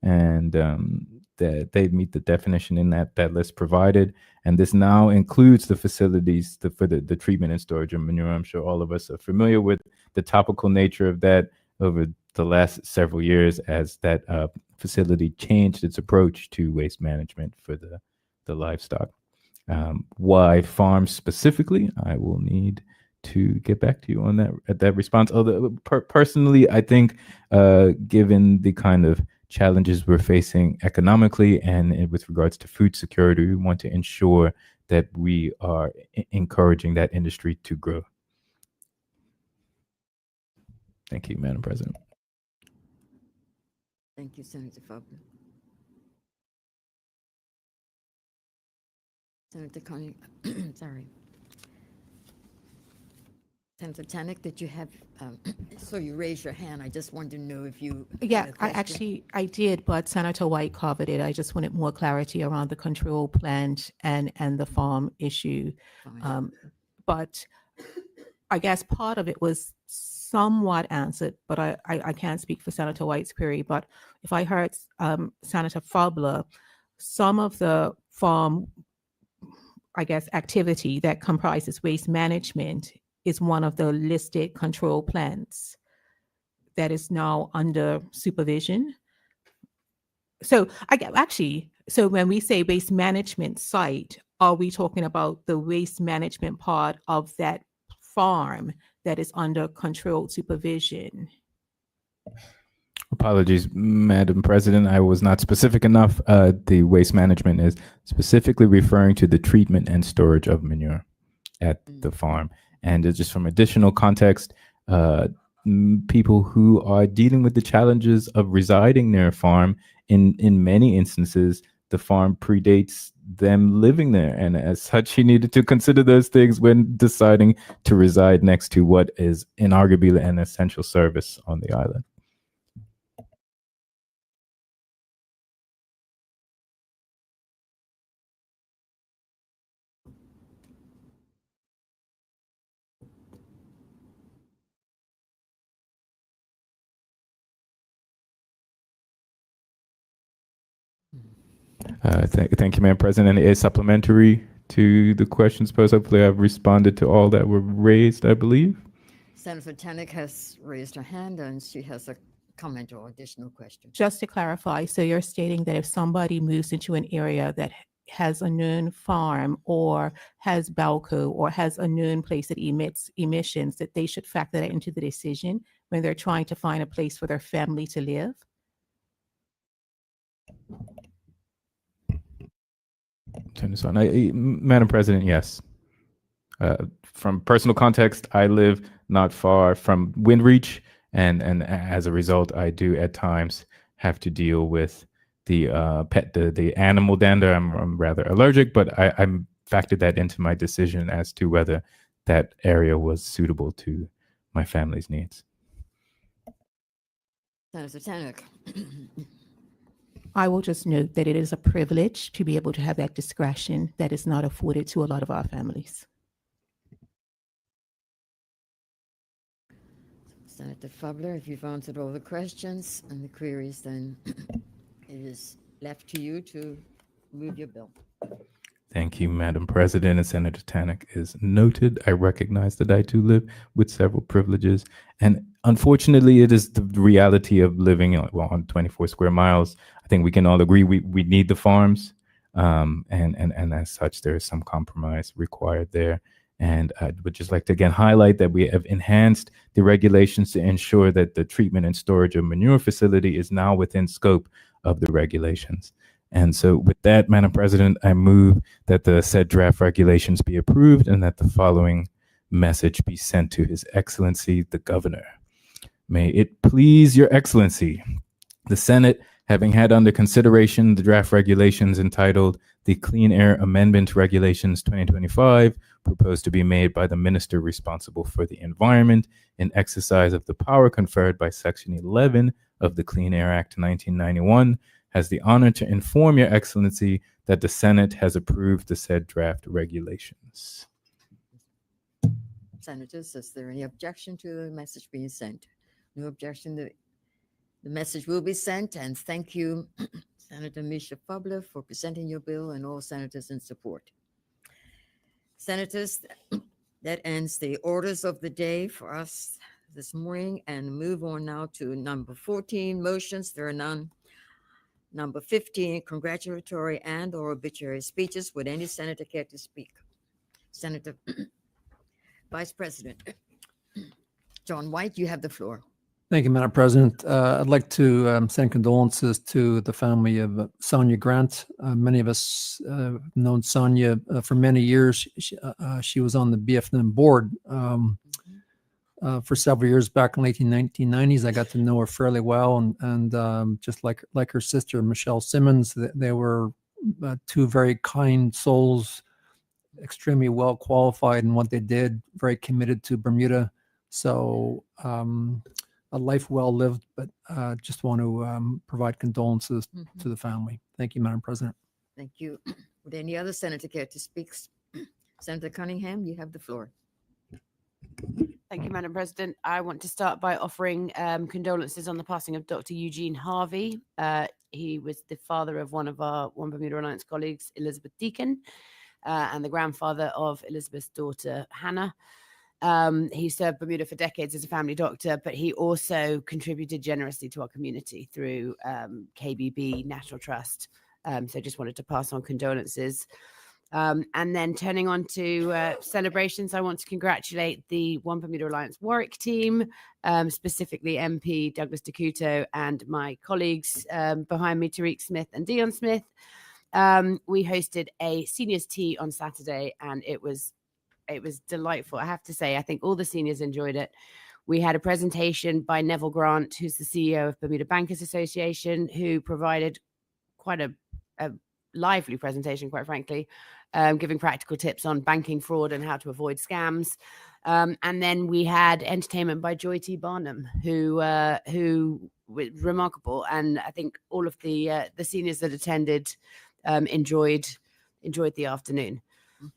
and that they meet the definition in that list provided. And this now includes the facilities for the treatment and storage of manure. I'm sure all of us are familiar with the topical nature of that over the last several years, as that facility changed its approach to waste management for the livestock. Why farms specifically? I will need to get back to you on that response. Although personally, I think given the kind of challenges we're facing economically and with regards to food security, we want to ensure that we are encouraging that industry to grow. Thank you, Madam President. Thank you, Senator Faulkner. Senator Connie, sorry. Senator Tannock, did you have, so you raised your hand. I just wanted to know if you had Yeah, a question. I did, but Senator White covered it. I just wanted more clarity around the control plant and the farm issue. Fine. But I guess part of it was somewhat answered, but I can't speak for Senator White's query. But if I heard Senator Fabler, some of the farm, I guess, activity that comprises waste management is one of the listed control plans that is now under supervision. So so when we say waste management site, are we talking about the waste management part of that farm that is under controlled supervision? Apologies, Madam President. I was not specific enough. The waste management is specifically referring to the treatment and storage of manure at the farm. And just from additional context, people who are dealing with the challenges of residing near a farm, in many instances, the farm predates them living there. And as such, he needed to consider those things when deciding to reside next to what is inarguably an essential service on the island. Thank you, Madam President. A supplementary to the questions posed. Hopefully, I've responded to all that were raised, I believe. Senator Tannock has raised her hand and she has a comment or additional question. Just to clarify, so you're stating that if somebody moves into an area that has a known farm or has Balco or has a known place that emits emissions, that they should factor that into the decision when they're trying to find a place for their family to live? Turn this on. Madam President, yes. From personal context, I live not far from Windreach, and as a result, I do at times have to deal with the the animal dander. I'm rather allergic, but I'm factored that into my decision as to whether that area was suitable to my family's needs. Senator Tannock. I will just note that it is a privilege to be able to have that discretion that is not afforded to a lot of our families. Senator Fabler, if you've answered all the questions and the queries, then it is left to you to move your bill. Thank you, Madam President. And Senator Tannock is noted. I recognize that I do live with several privileges. And unfortunately, it is the reality of living on 24 square miles. I think we can all agree we need the farms. And as such, there is some compromise required there. And I would just like to again highlight that we have enhanced the regulations to ensure that the treatment and storage of manure facility is now within scope of the regulations. And so with that, Madam President, I move that the said draft regulations be approved and that the following message be sent to His Excellency, the Governor. May it please Your Excellency, the Senate, having had under consideration the draft regulations entitled the Clean Air Amendment Regulations 2025, proposed to be made by the Minister responsible for the environment in exercise of the power conferred by Section 11 of the Clean Air Act 1991, has the honor to inform Your Excellency that the Senate has approved the said draft regulations. Senators, is there any objection to the message being sent? No objection. The message will be sent, and thank you, Senator Misha Fabler, for presenting your bill and all senators in support. Senators, that ends the orders of the day for us this morning, and move on now to number 14, motions. There are none. Number 15, congratulatory and or obituary speeches. Would any senator care to speak? Senator Vice President John White, you have the floor. Thank you, Madam President. I'd like to send condolences to the family of Sonia Grant. Many of us have known Sonia for many years. She was on the BFN board for several years back in the 1990s. I got to know her fairly well, and just like her sister, Michelle Simmons, they were two very kind souls, extremely well qualified in what they did, very committed to Bermuda. So a life well lived, but just want to provide condolences to the family. Thank you, Madam President. Thank you. Would any other senator care to speak? Senator Cunningham, you have the floor. Thank you, Madam President. I want to start by offering condolences on the passing of Dr. Eugene Harvey. He was the father of one of our One Bermuda Alliance colleagues, Elizabeth Deacon, and the grandfather of Elizabeth's daughter, Hannah. He served Bermuda for decades as a family doctor, but he also contributed generously to our community through KBB National Trust. So just wanted to pass on condolences. And then turning on to celebrations, I want to congratulate the One Bermuda Alliance Warwick team, specifically MP Douglas DeCuto and my colleagues behind me, Tariq Smith and Dion Smith. We hosted a seniors tea on Saturday, and it was delightful. I have to say, I think all the seniors enjoyed it. We had a presentation by Neville Grant, who's the CEO of Bermuda Bankers Association, who provided quite a lively presentation, quite frankly, giving practical tips on banking fraud and how to avoid scams. And then we had entertainment by Joy T. Barnum, who was remarkable. And I think all of the seniors that attended enjoyed the afternoon.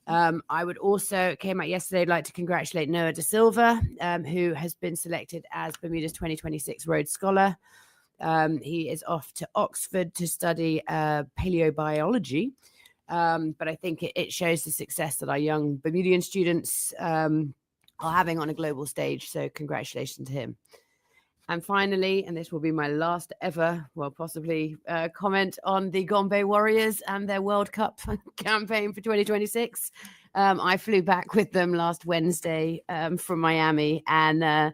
I would also, came out yesterday, I'd like to congratulate Noah Da Silva, who has been selected as Bermuda's 2026 Rhodes Scholar. He is off to Oxford to study paleobiology. But I think it shows the success that our young Bermudian students are having on a global stage. So congratulations to him. And finally, and this will be my last ever, well, possibly comment on the Gombe Warriors and their World Cup campaign for 2026. I flew back with them last Wednesday from Miami, and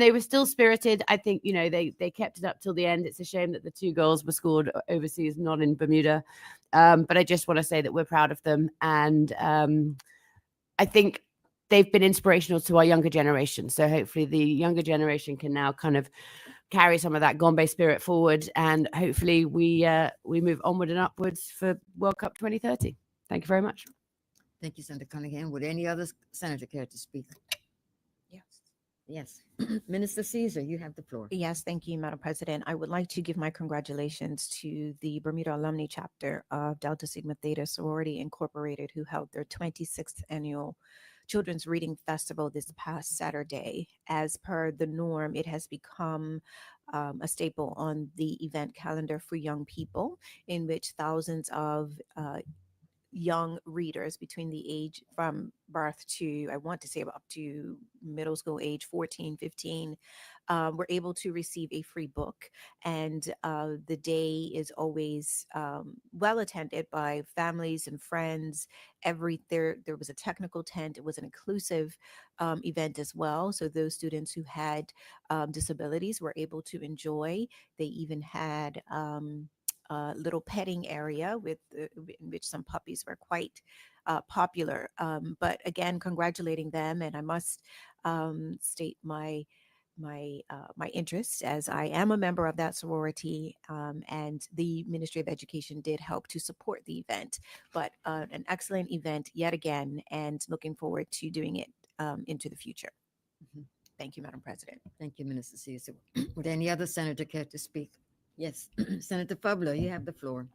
they were still spirited. I think, they kept it up till the end. It's a shame that the 2 goals were scored overseas, not in Bermuda. But I just want to say that we're proud of them. And I think they've been inspirational to our younger generation. So hopefully the younger generation can now kind of carry some of that Gombe spirit forward. And hopefully we move onward and upwards for World Cup 2030. Thank you very much. Thank you, Senator Cunningham. Would any other senator care to speak? Yes. Yes. Minister Caesar, you have the floor. Yes, thank you, Madam President. I would like to give my congratulations to the Bermuda Alumni Chapter of Delta Sigma Theta Sorority Incorporated, who held their 26th annual Children's Reading Festival this past Saturday. As per the norm, it has become a staple on the event calendar for young people, in which thousands of young readers between the age from birth to, I want to say, up to middle school age 14, 15, were able to receive a free book. And the day is always well attended by families and friends. There was a technical tent. It was an inclusive event as well. So those students who had disabilities were able to enjoy. They even had little petting area in which some puppies were quite popular. But again, congratulating them, and I must state my interest, as I am a member of that sorority, and the Ministry of Education did help to support the event. But an excellent event yet again, and looking forward to doing it into the future. Mhm. Thank you, Madam President. Thank you, Minister Caesar. Would any other senator care to speak? Yes. Senator Fubler, you have the floor.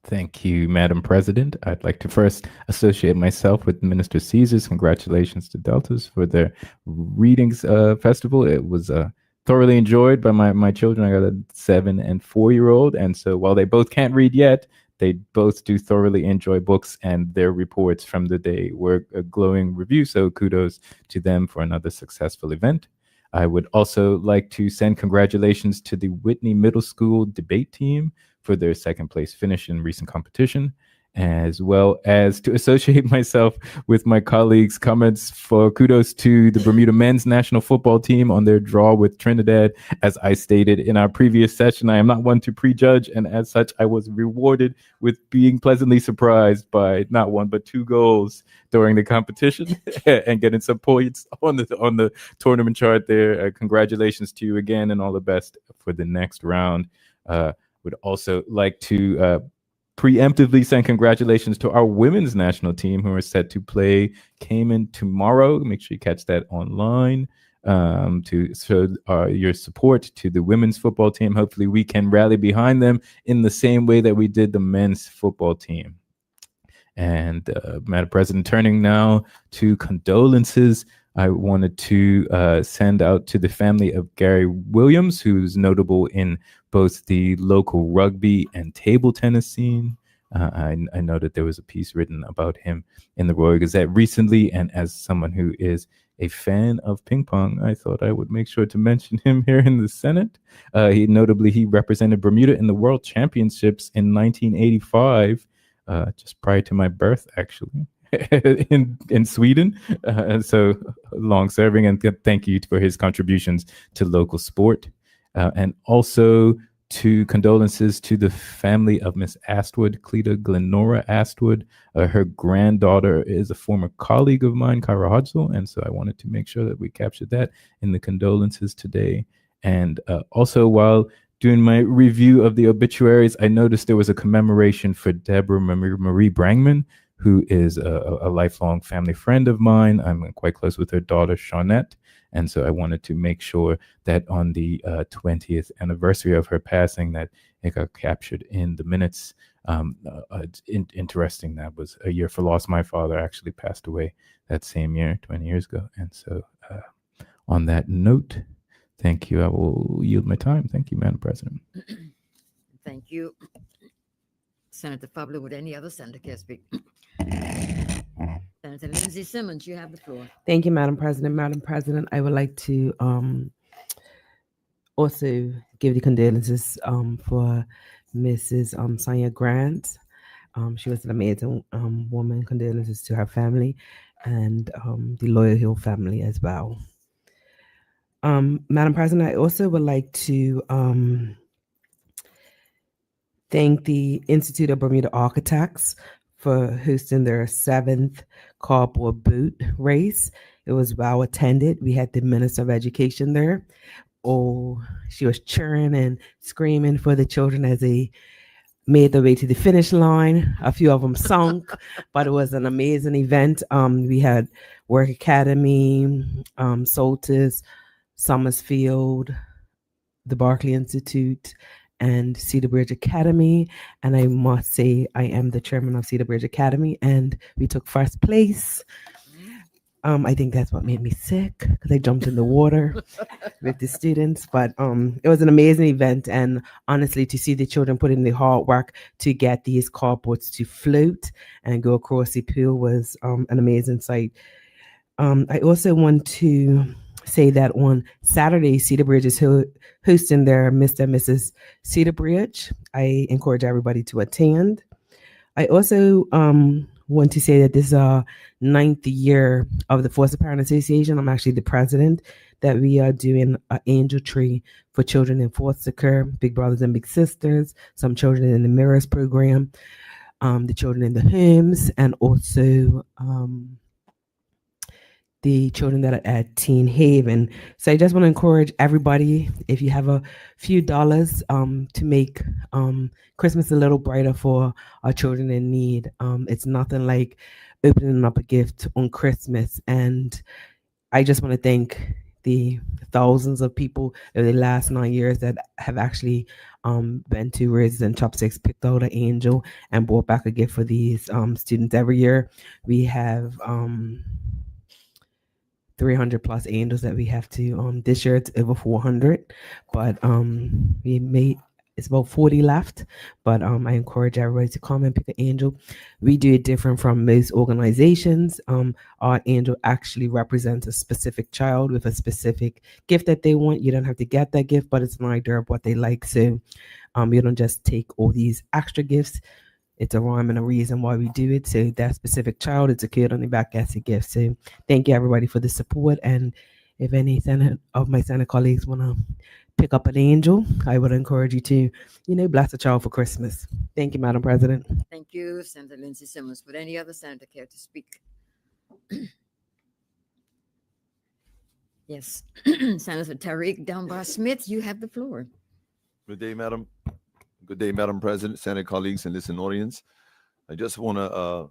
Thank you, Madam President. I'd like to first associate myself with Minister Caesar's. Congratulations to Deltas for their readings festival. It was thoroughly enjoyed by my children. I got a 7 and 4-year-old. And so while they both can't read yet, they both do thoroughly enjoy books, and their reports from the day were a glowing review. So kudos to them for another successful event. I would also like to send congratulations to the Whitney Middle School debate team for their 2nd place finish in recent competition, as well as to associate myself with my colleagues' comments for kudos to the Bermuda men's national football team on their draw with Trinidad. As I stated in our previous session, I am not one to prejudge, and as such, I was rewarded with being pleasantly surprised by not 1 but 2 goals during the competition and getting some points on the tournament chart there. Congratulations to you again, and all the best for the next round. Would also like to preemptively send congratulations to our women's national team, who are set to play Cayman tomorrow. Make sure you catch that online to show your support to the women's football team. Hopefully we can rally behind them in the same way that we did the men's football team. And Madam President, turning now to condolences, I wanted to send out to the family of Gary Williams, who's notable in both the local rugby and table tennis scene. I know that there was a piece written about him in the Royal Gazette recently, and as someone who is a fan of ping pong, I thought I would make sure to mention him here in the Senate. He represented Bermuda in the World Championships in 1985, just prior to my birth, actually. in Sweden, so long serving, and thank you for his contributions to local sport, and also to condolences to the family of Miss Astwood, Cleta Glenora Astwood. Her granddaughter is a former colleague of mine, Kyra Hodgsell, and so I wanted to make sure that we captured that in the condolences today. And also, while doing my review of the obituaries, I noticed there was a commemoration for Deborah Marie Brangman, who is a lifelong family friend of mine. I'm quite close with her daughter, Shawnette. And so I wanted to make sure that on the 20th anniversary of her passing, that it got captured in the minutes. It's interesting, that was a year for loss. My father actually passed away that same year, 20 years ago. And so on that note, thank you. I will yield my time. Thank you, Madam President. Thank you. Senator Fabler, would any other senator care to speak? Senator Lindsay Simmons, you have the floor. Thank you, Madam President. Madam President, I would like to also give the condolences for Mrs. Sonia Grant. She was an amazing woman. Condolences to her family and the Loyal Hill family as well. Madam President, I also would like to thank the Institute of Bermuda Architects for hosting their 7th cardboard boot race. It was well attended. We had the Minister of Education there. Oh, she was cheering and screaming for the children as they made their way to the finish line. A few of them sunk, but it was an amazing event. We had Work Academy, Soltis, Summersfield, the Barclay Institute, and Cedar Bridge Academy. And I must say, I am the chairman of Cedar Bridge Academy, and we took first place. I think that's what made me sick, because I jumped in the water with the students. But it was an amazing event. And honestly, to see the children put in the hard work to get these carports to float and go across the pool was an amazing sight. I also want to say that on Saturday, Cedar Bridge is hosting their Mr. and Mrs. Cedar Bridge. I encourage everybody to attend. I also want to say that this is our 9th year of the Foster Parent Association. I'm actually the president, that we are doing an angel tree for children in foster care, big brothers and big sisters, some children in the Mirrors program, the children in the homes, and also the children that are at Teen Haven. So I just want to encourage everybody, if you have a few dollars to make Christmas a little brighter for our children in need. It's nothing like opening up a gift on Christmas. And I just want to thank the thousands of people over the last 9 years that have actually been to Raises and Chopsticks, picked out an angel, and brought back a gift for these students. Every year we have 300 plus angels that we have to this year it's over 400, but it's about 40 left. But I encourage everybody to come and pick an angel. We do it different from most organizations. Our angel actually represents a specific child with a specific gift that they want. You don't have to get that gift, but it's an idea of what they like. So you don't just take all these extra gifts. It's a rhyme and a reason why we do it. So that specific child, it's a kid on the back gets a gift. So thank you everybody for the support. And if any of my Senate colleagues want to pick up an angel, I would encourage you to, bless a child for Christmas. Thank you, Madam President. Thank you, Senator Lindsay Simmons. Would any other senator care to speak? Yes. Senator Tariq Dunbar Smith, you have the floor. Good day, Madam. Good day, Madam President, Senate colleagues, and listening audience. I just want to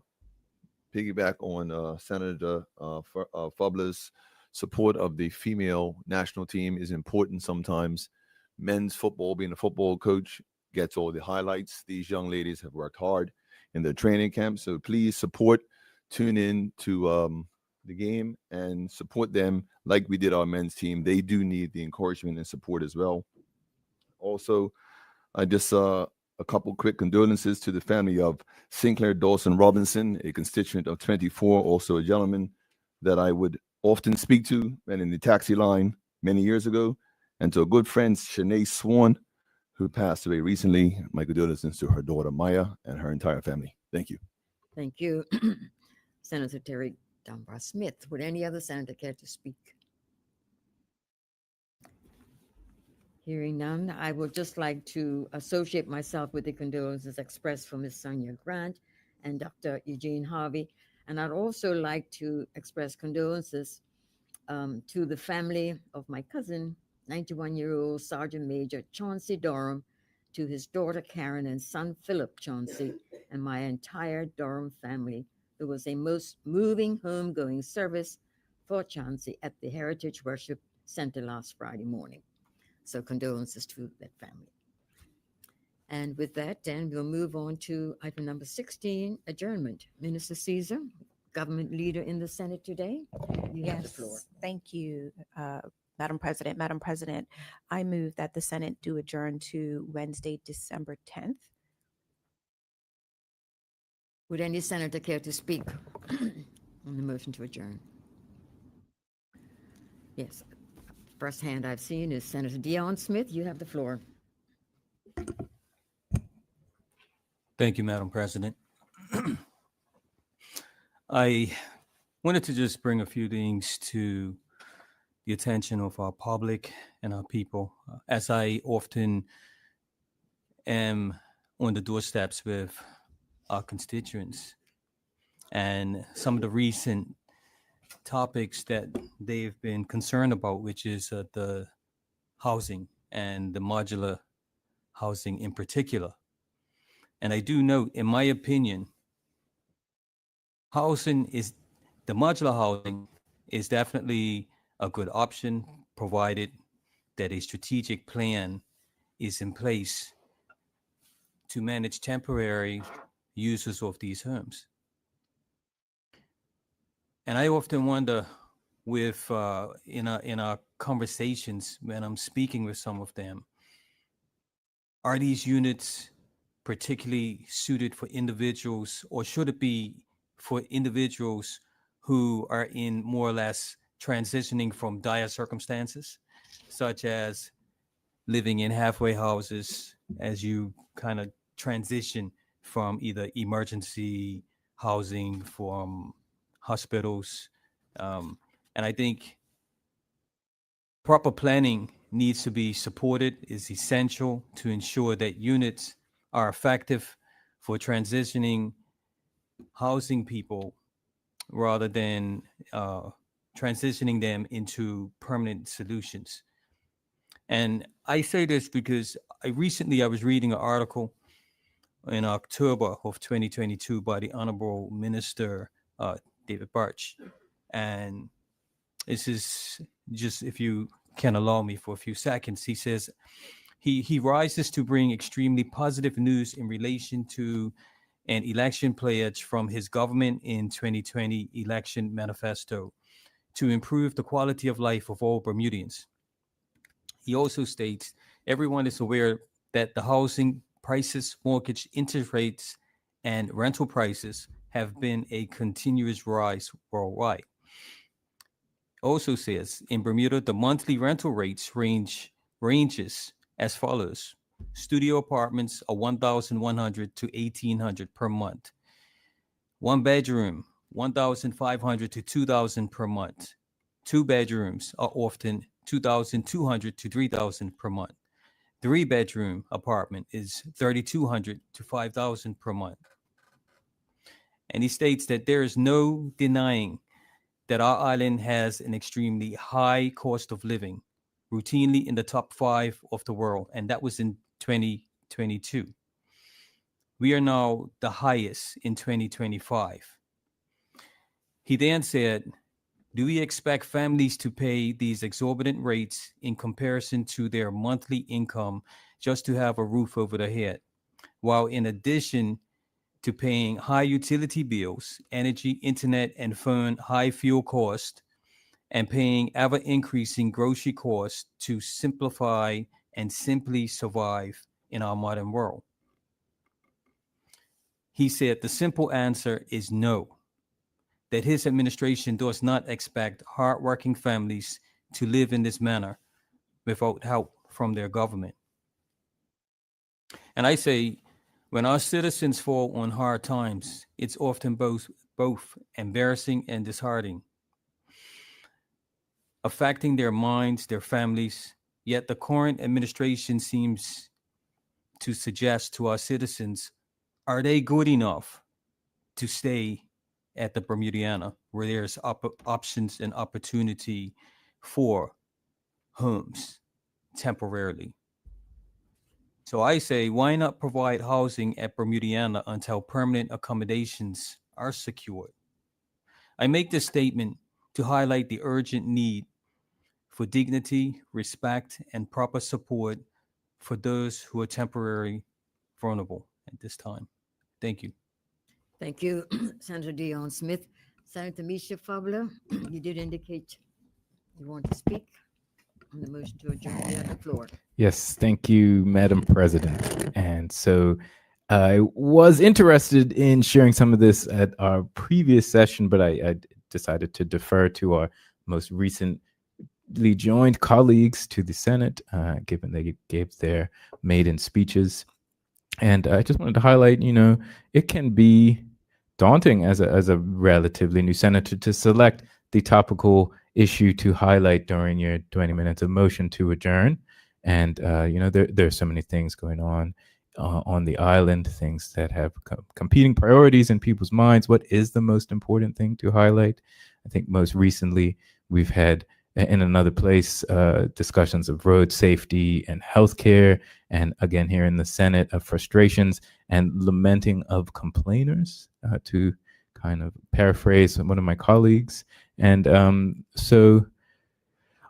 piggyback on Senator Fabler's support of the female national team is important sometimes. Men's football, being a football coach, gets all the highlights. These young ladies have worked hard in their training camp, so please support. Tune in to the game and support them like we did our men's team. They do need the encouragement and support as well. Also, I just saw a couple quick condolences to the family of Sinclair Dawson Robinson, a constituent of 24, also a gentleman that I would often speak to and in the taxi line many years ago, and to a good friend, Shanae Swan, who passed away recently. My condolences to her daughter, Maya, and her entire family. Thank you. Thank you, Senator Terry Dunbar Smith. Would any other senator care to speak? Hearing none, I would just like to associate myself with the condolences expressed from Ms. Sonia Grant and Dr. Eugene Harvey. And I'd also like to express condolences to the family of my cousin, 91-year-old Sergeant Major Chauncey Durham, to his daughter Karen and son Philip Chauncey, and my entire Durham family. There was a most moving homegoing service for Chauncey at the Heritage Worship Center last Friday morning. So condolences to that family. And with that, then we'll move on to item number 16, adjournment. Minister Caesar, government leader in the Senate today, you have the floor. Thank you, Madam President. Madam President, I move that the Senate do adjourn to Wednesday, December 10th. Would any senator care to speak on the motion to adjourn? Yes. First hand I've seen is Senator Dion Smith. You have the floor. Thank you, Madam President. I wanted to just bring a few things to the attention of our public and our people. As I often am on the doorsteps with our constituents, and some of the recent topics that they've been concerned about, which is the housing and the modular housing in particular. And I do note, in my opinion, the modular housing is definitely a good option, provided that a strategic plan is in place to manage temporary users of these homes. And I often wonder, with in our conversations when I'm speaking with some of them, are these units particularly suited for individuals, or should it be for individuals who are in more or less transitioning from dire circumstances, such as living in halfway houses as you kind of transition from either emergency housing, from hospitals. And I think proper planning needs to be supported, is essential to ensure that units are effective for transitioning housing people rather than transitioning them into permanent solutions. And I say this because I was reading an article in October of 2022 by the Honorable Minister David Barch. And this is just, if you can allow me for a few seconds, he says, he rises to bring extremely positive news in relation to an election pledge from his government in 2020 election manifesto to improve the quality of life of all Bermudians. He also states, everyone is aware that the housing prices, mortgage interest rates, and rental prices have been a continuous rise worldwide. Also says, in Bermuda, the monthly rental rates ranges as follows. Studio apartments are $1,100 to $1,800 per month. One bedroom, $1,500 to $2,000 per month. Two bedrooms are often $2,200 to $3,000 per month. Three-bedroom apartment is $3,200 to $5,000 per month. And he states that there is no denying that our island has an extremely high cost of living, routinely in the top 5 of the world, and that was in 2022. We are now the highest in 2025. He then said, do we expect families to pay these exorbitant rates in comparison to their monthly income just to have a roof over their head, while in addition to paying high utility bills, energy, internet, and phone high fuel cost, and paying ever increasing grocery costs to simplify and simply survive in our modern world. He said the simple answer is no, that his administration does not expect hardworking families to live in this manner without help from their government. And I say, when our citizens fall on hard times, it's often both embarrassing and disheartening, affecting their minds, their families. Yet the current administration seems to suggest to our citizens, are they good enough to stay at the Bermudiana, where there's options and opportunity for homes temporarily? So I say, why not provide housing at Bermudiana until permanent accommodations are secured? I make this statement to highlight the urgent need for dignity, respect, and proper support for those who are temporarily vulnerable at this time. Thank you. Thank you, Senator Dion Smith. Senator Misha Fabler, you did indicate you want to speak on the motion to adjourn. You have the floor. Yes, thank you, Madam President. And so I was interested in sharing some of this at our previous session, but I decided to defer to our most recently joined colleagues to the Senate, given they gave their maiden speeches. And I just wanted to highlight, it can be daunting as a relatively new senator to select the topical issue to highlight during your 20 minutes of motion to adjourn. And, there are so many things going on the island, things that have competing priorities in people's minds. What is the most important thing to highlight? I think most recently we've had in another place discussions of road safety and healthcare, and again here in the Senate of frustrations and lamenting of complainers, to kind of paraphrase one of my colleagues. And so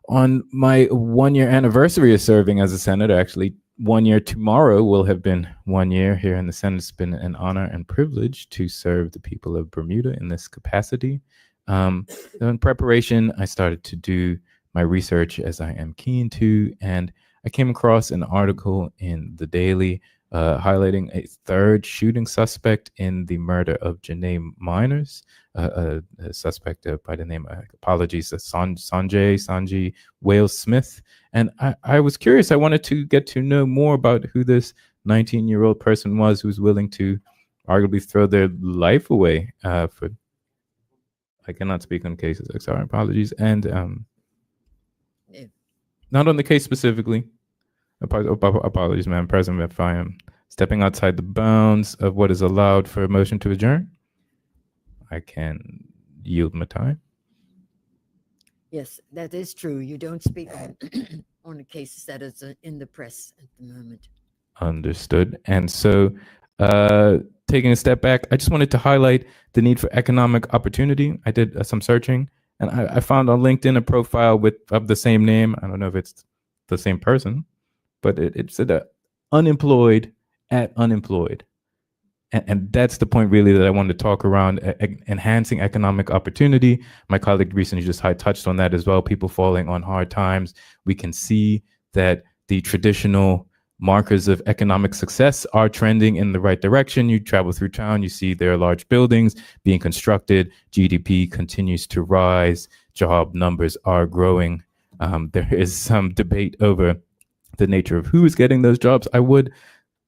on my 1 year anniversary of serving as a senator, actually 1 year tomorrow will have been 1 year here in the Senate. It's been an honor and privilege to serve the people of Bermuda in this capacity. In preparation, I started to do my research, as I am keen to, and I came across an article in the Daily highlighting a third shooting suspect in the murder of Janae Miners, a suspect by the name, apologies, Sanjay Wales Smith. And I was curious. I wanted to get to know more about who this 19-year-old person was who's willing to arguably throw their life away for. I cannot speak on cases. Sorry, apologies. And Yeah. not on the case specifically. Apologies, Madam President, if I am stepping outside the bounds of what is allowed for a motion to adjourn. I can yield my time. Yes, that is true. You don't speak on the cases that is in the press at the moment. Understood. And so taking a step back, I just wanted to highlight the need for economic opportunity. I did some searching, and I found on LinkedIn a profile of the same name. I don't know if it's the same person, but it said unemployed at unemployed. And that's the point really that I wanted to talk around, enhancing economic opportunity. My colleague recently just touched on that as well, people falling on hard times. We can see that the traditional markers of economic success are trending in the right direction. You travel through town, you see there are large buildings being constructed, GDP continues to rise, job numbers are growing. There is some debate over the nature of who is getting those jobs. I would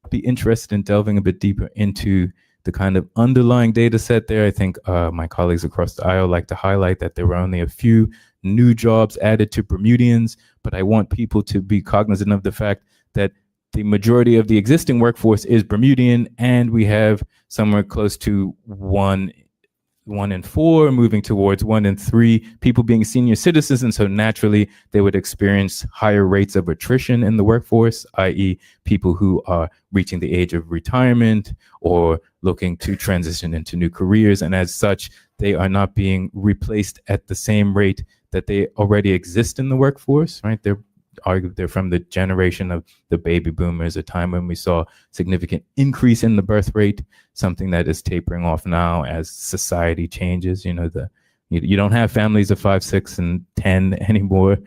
be interested in delving a bit deeper into the kind of underlying data set there. I think my colleagues across the aisle like to highlight that there were only a few new jobs added to Bermudians, but I want people to be cognizant of the fact that the majority of the existing workforce is Bermudian, and we have somewhere close to one in four, moving towards 1 in 3 people being senior citizens. And so naturally, they would experience higher rates of attrition in the workforce, i.e. people who are reaching the age of retirement or looking to transition into new careers. And as such, they are not being replaced at the same rate that they already exist in the workforce, right? They're argue they're from the generation of the baby boomers, a time when we saw significant increase in the birth rate, something that is tapering off now as society changes. You know, you don't have families of 5, 6, and 10 anymore.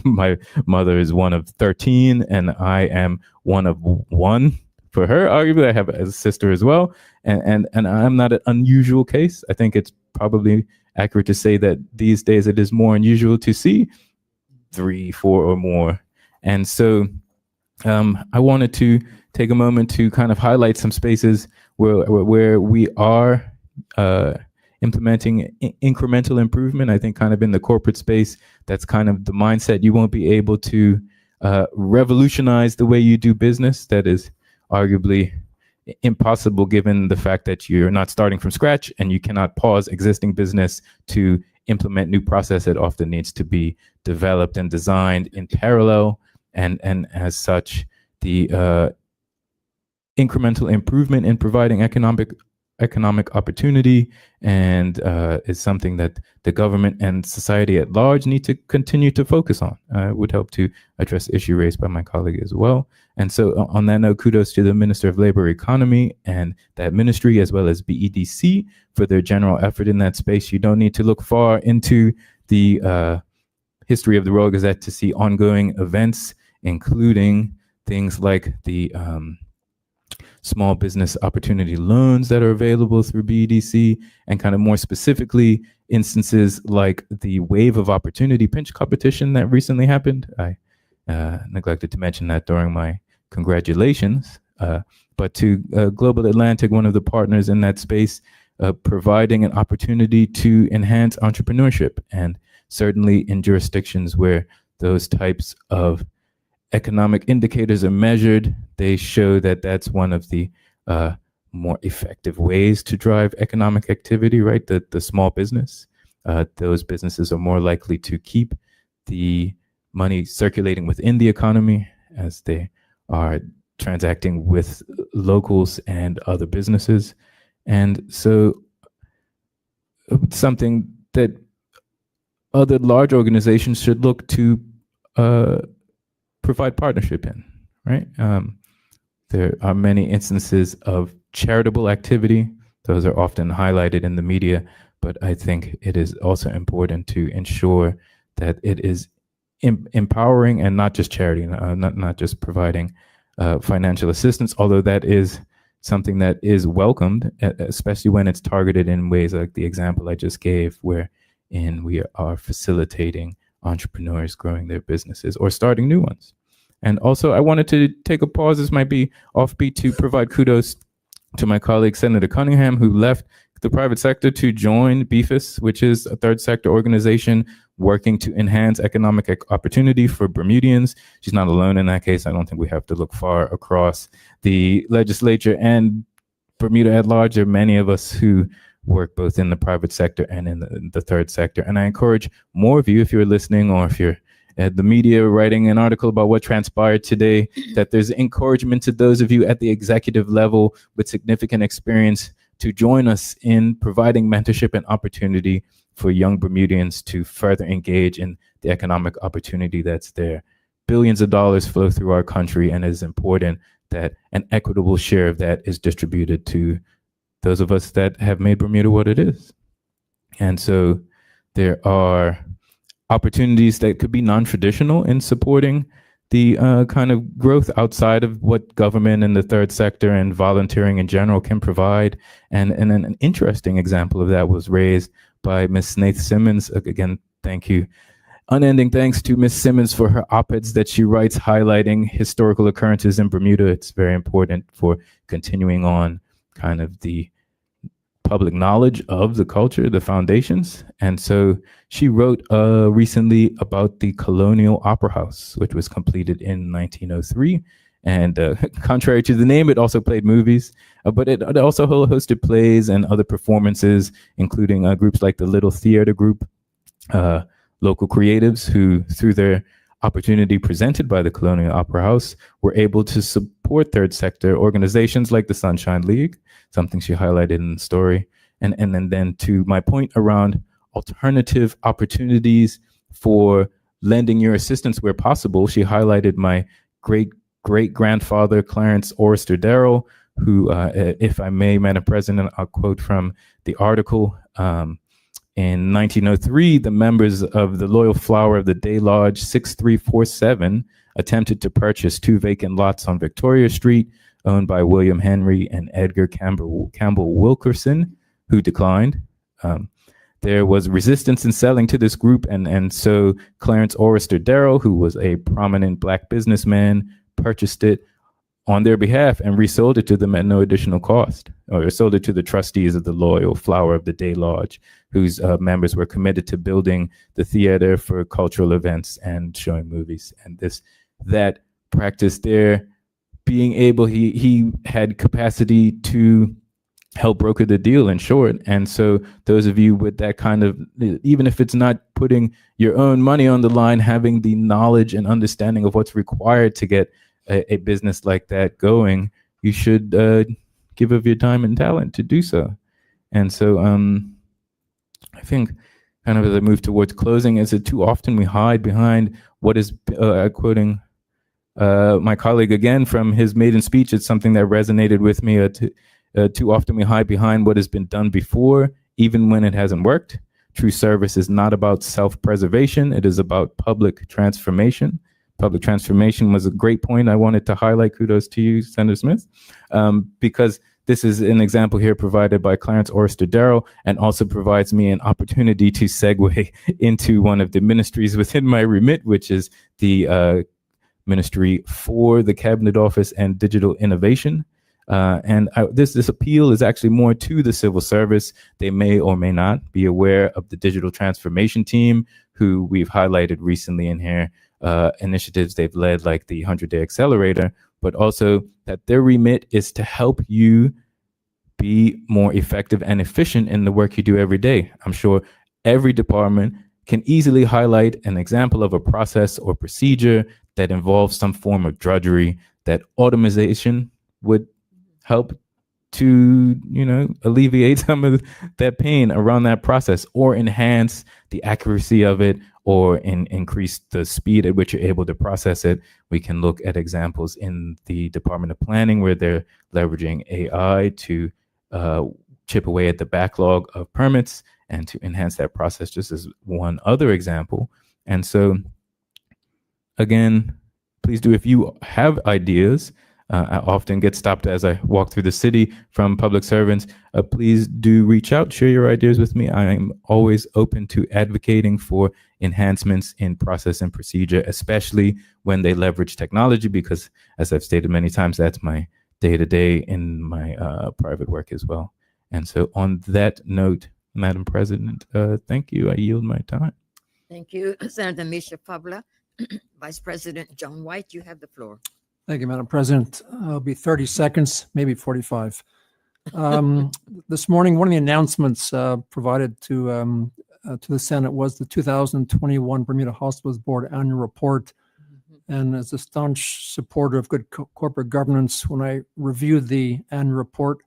My mother is one of 13, and I am one of 1. For her, arguably, I have a sister as well, and I'm not an unusual case. I think it's probably accurate to say that these days it is more unusual to see 3, 4, or more. And so I wanted to take a moment to kind of highlight some spaces where we are implementing incremental improvement. I think kind of in the corporate space, that's kind of the mindset. You won't be able to revolutionize the way you do business. That is arguably impossible given the fact that you're not starting from scratch and you cannot pause existing business to implement new process. It often needs to be developed and designed in parallel, and as such, the incremental improvement in providing economic opportunity and is something that the government and society at large need to continue to focus on. Would help to address the issue raised by my colleague as well. And so on that note, kudos to the Minister of Labor Economy and that ministry, as well as BEDC, for their general effort in that space. You don't need to look far into the history of the Royal Gazette to see ongoing events, including things like the small business opportunity loans that are available through BEDC, and kind of more specifically, instances like the Wave of Opportunity pinch competition that recently happened. I neglected to mention that during my congratulations, but to Global Atlantic, one of the partners in that space, providing an opportunity to enhance entrepreneurship, and certainly in jurisdictions where those types of economic indicators are measured, they show that that's one of the more effective ways to drive economic activity, right? The small business, those businesses are more likely to keep the money circulating within the economy as they are transacting with locals and other businesses. And so something that other large organizations should look to provide partnership in, right? There are many instances of charitable activity. Those are often highlighted in the media, but I think it is also important to ensure that it is empowering and not just charity, not just providing financial assistance, although that is something that is welcomed, especially when it's targeted in ways like the example I just gave, wherein we are facilitating entrepreneurs growing their businesses or starting new ones. And also, I wanted to take a pause. This might be offbeat, to provide kudos to my colleague, Senator Cunningham, who left the private sector to join BEFIS, which is a third sector organization working to enhance economic opportunity for Bermudians. She's not alone in that case. I don't think we have to look far across the legislature and Bermuda at large. There are many of us who work both in the private sector and in the third sector. And I encourage more of you, if you're listening or if you're at the media writing an article about what transpired today, that there's encouragement to those of you at the executive level with significant experience to join us in providing mentorship and opportunity for young Bermudians to further engage in the economic opportunity that's there. Billions of dollars flow through our country, and it is important that an equitable share of that is distributed to those of us that have made Bermuda what it is. And so there are opportunities that could be non-traditional in supporting the kind of growth outside of what government and the third sector and volunteering in general can provide. And an interesting example of that was raised by Ms. Nath Simmons. Again, thank you. Unending thanks to Ms. Simmons for her op-eds that she writes highlighting historical occurrences in Bermuda. It's very important for continuing on kind of the public knowledge of the culture, the foundations. And so she wrote recently about the Colonial Opera House, which was completed in 1903. And contrary to the name, it also played movies, but it also hosted plays and other performances, including groups like the Little Theater Group, local creatives who, through their opportunity presented by the Colonial Opera House, were able to support third sector organizations like the Sunshine League, something she highlighted in the story. And then to my point around alternative opportunities for lending your assistance where possible. She highlighted my great-great-grandfather, Clarence Orrister Darrell, who, if I may, Madam President, I'll quote from the article. In 1903, the members of the Loyal Flower of the Day Lodge 6347 attempted to purchase 2 vacant lots on Victoria Street, owned by William Henry and Edgar Campbell Wilkerson, who declined. There was resistance in selling to this group, and so Clarence Orrister Darrell, who was a prominent Black businessman, purchased it on their behalf and resold it to them at no additional cost, or sold it to the trustees of the Loyal Flower of the Day Lodge, whose members were committed to building the theater for cultural events and showing movies. And that practice there, being able, he had capacity to help broker the deal, in short. And so those of you with that kind of, even if it's not putting your own money on the line, having the knowledge and understanding of what's required to get a business like that going, you should give of your time and talent to do so. And so I think, kind of as I move towards closing, is it too often we hide behind what is, quoting my colleague again from his maiden speech, it's something that resonated with me. Too often we hide behind what has been done before, even when it hasn't worked. True service is not about self-preservation. It is about public transformation. Public transformation was a great point I wanted to highlight. Kudos to you, Senator Smith, because this is an example here provided by Clarence Orrister Darrell, and also provides me an opportunity to segue into one of the ministries within my remit, which is the Ministry for the Cabinet Office and Digital Innovation. This appeal is actually more to the civil service. They may or may not be aware of the digital transformation team, who we've highlighted recently in here, initiatives they've led like the 100-Day Accelerator, but also that their remit is to help you be more effective and efficient in the work you do every day. I'm sure every department can easily highlight an example of a process or procedure that involves some form of drudgery that automation would help to, alleviate some of that pain around that process, or enhance the accuracy of it, or increase the speed at which you're able to process it. We can look at examples in the Department of Planning where they're leveraging AI to chip away at the backlog of permits and to enhance that process, just as one other example. And so, again, please do, if you have ideas, I often get stopped as I walk through the city from public servants. Please do reach out, share your ideas with me. I am always open to advocating for enhancements in process and procedure, especially when they leverage technology, because as I've stated many times, that's my day-to-day in my private work as well. And so on that note, Madam President, thank you. I yield my time. Thank you, Senator Misha Pabla. Vice President John White, you have the floor. Thank you, Madam President. It'll be 30 seconds, maybe 45. This morning, one of the announcements provided to the Senate was the 2021 Bermuda Hospitals Board Annual Report. And as a staunch supporter of good corporate governance, when I reviewed the annual report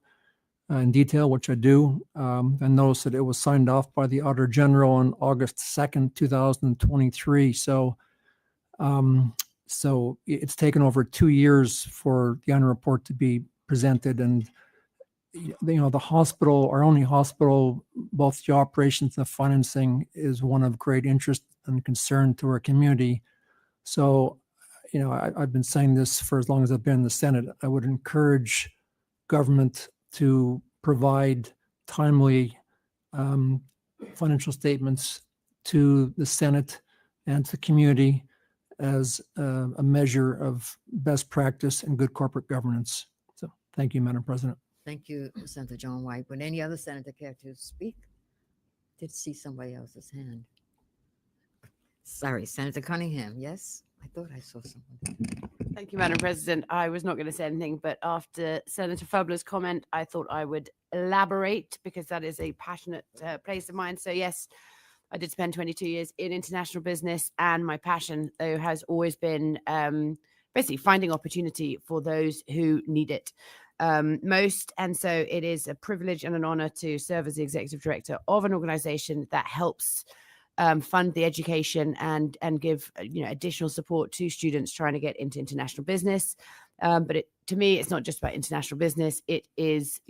in detail, which I do, and noticed that it was signed off by the Auditor General on August 2nd, 2023. So it's taken over 2 years for the annual report to be presented. And, the hospital, our only hospital, both the operations and the financing, is one of great interest and concern to our community. So, I've been saying this for as long as I've been in the Senate. I would encourage government to provide timely financial statements to the Senate and to the community as a measure of best practice and good corporate governance. So thank you, Madam President. Thank you, Senator John White. Would any other senator care to speak? Did see somebody else's hand. Sorry, Senator Cunningham. Yes, I thought I saw someone. Thank you, Madam President. I was not going to say anything, but after Senator Fubler's comment, I thought I would elaborate, because that is a passionate place of mine. So yes, I did spend 22 years in international business, and my passion, though, has always been basically finding opportunity for those who need it most. And so it is a privilege and an honor to serve as the executive director of an organization that helps fund the education and give additional support to students trying to get into international business. But to me, it's not just about international business. It is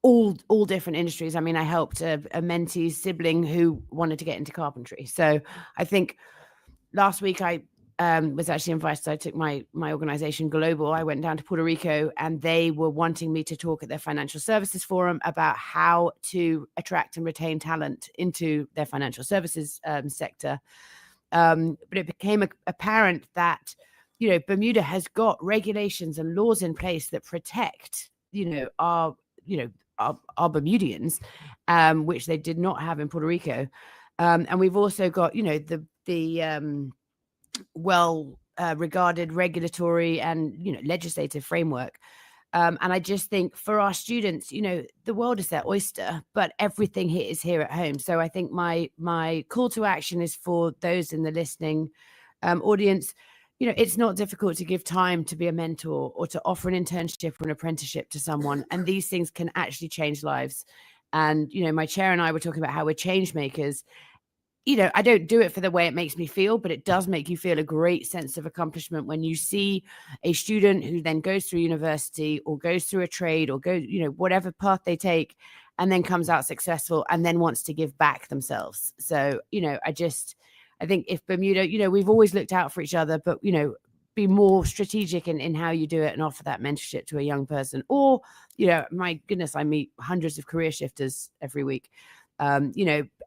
all different industries. I mean, I helped a mentee's sibling who wanted to get into carpentry. So I think last week I was actually invited. I took my organization global. I went down to Puerto Rico, and they were wanting me to talk at their financial services forum about how to attract and retain talent into their financial services sector. But it became apparent that Bermuda has got regulations and laws in place that protect our Bermudians, which they did not have in Puerto Rico. And we've also got the well regarded regulatory and legislative framework. And I just think for our students, the world is their oyster, but everything here is here at home. So I think my call to action is for those in the listening audience. It's not difficult to give time to be a mentor or to offer an internship or an apprenticeship to someone. And these things can actually change lives. And, my chair and I were talking about how we're change makers. I don't do it for the way it makes me feel, but it does make you feel a great sense of accomplishment when you see a student who then goes through university or goes through a trade or goes, whatever path they take, and then comes out successful and then wants to give back themselves. So, I think if Bermuda, we've always looked out for each other, but, be more strategic in how you do it and offer that mentorship to a young person. Or, my goodness, I meet hundreds of career shifters every week.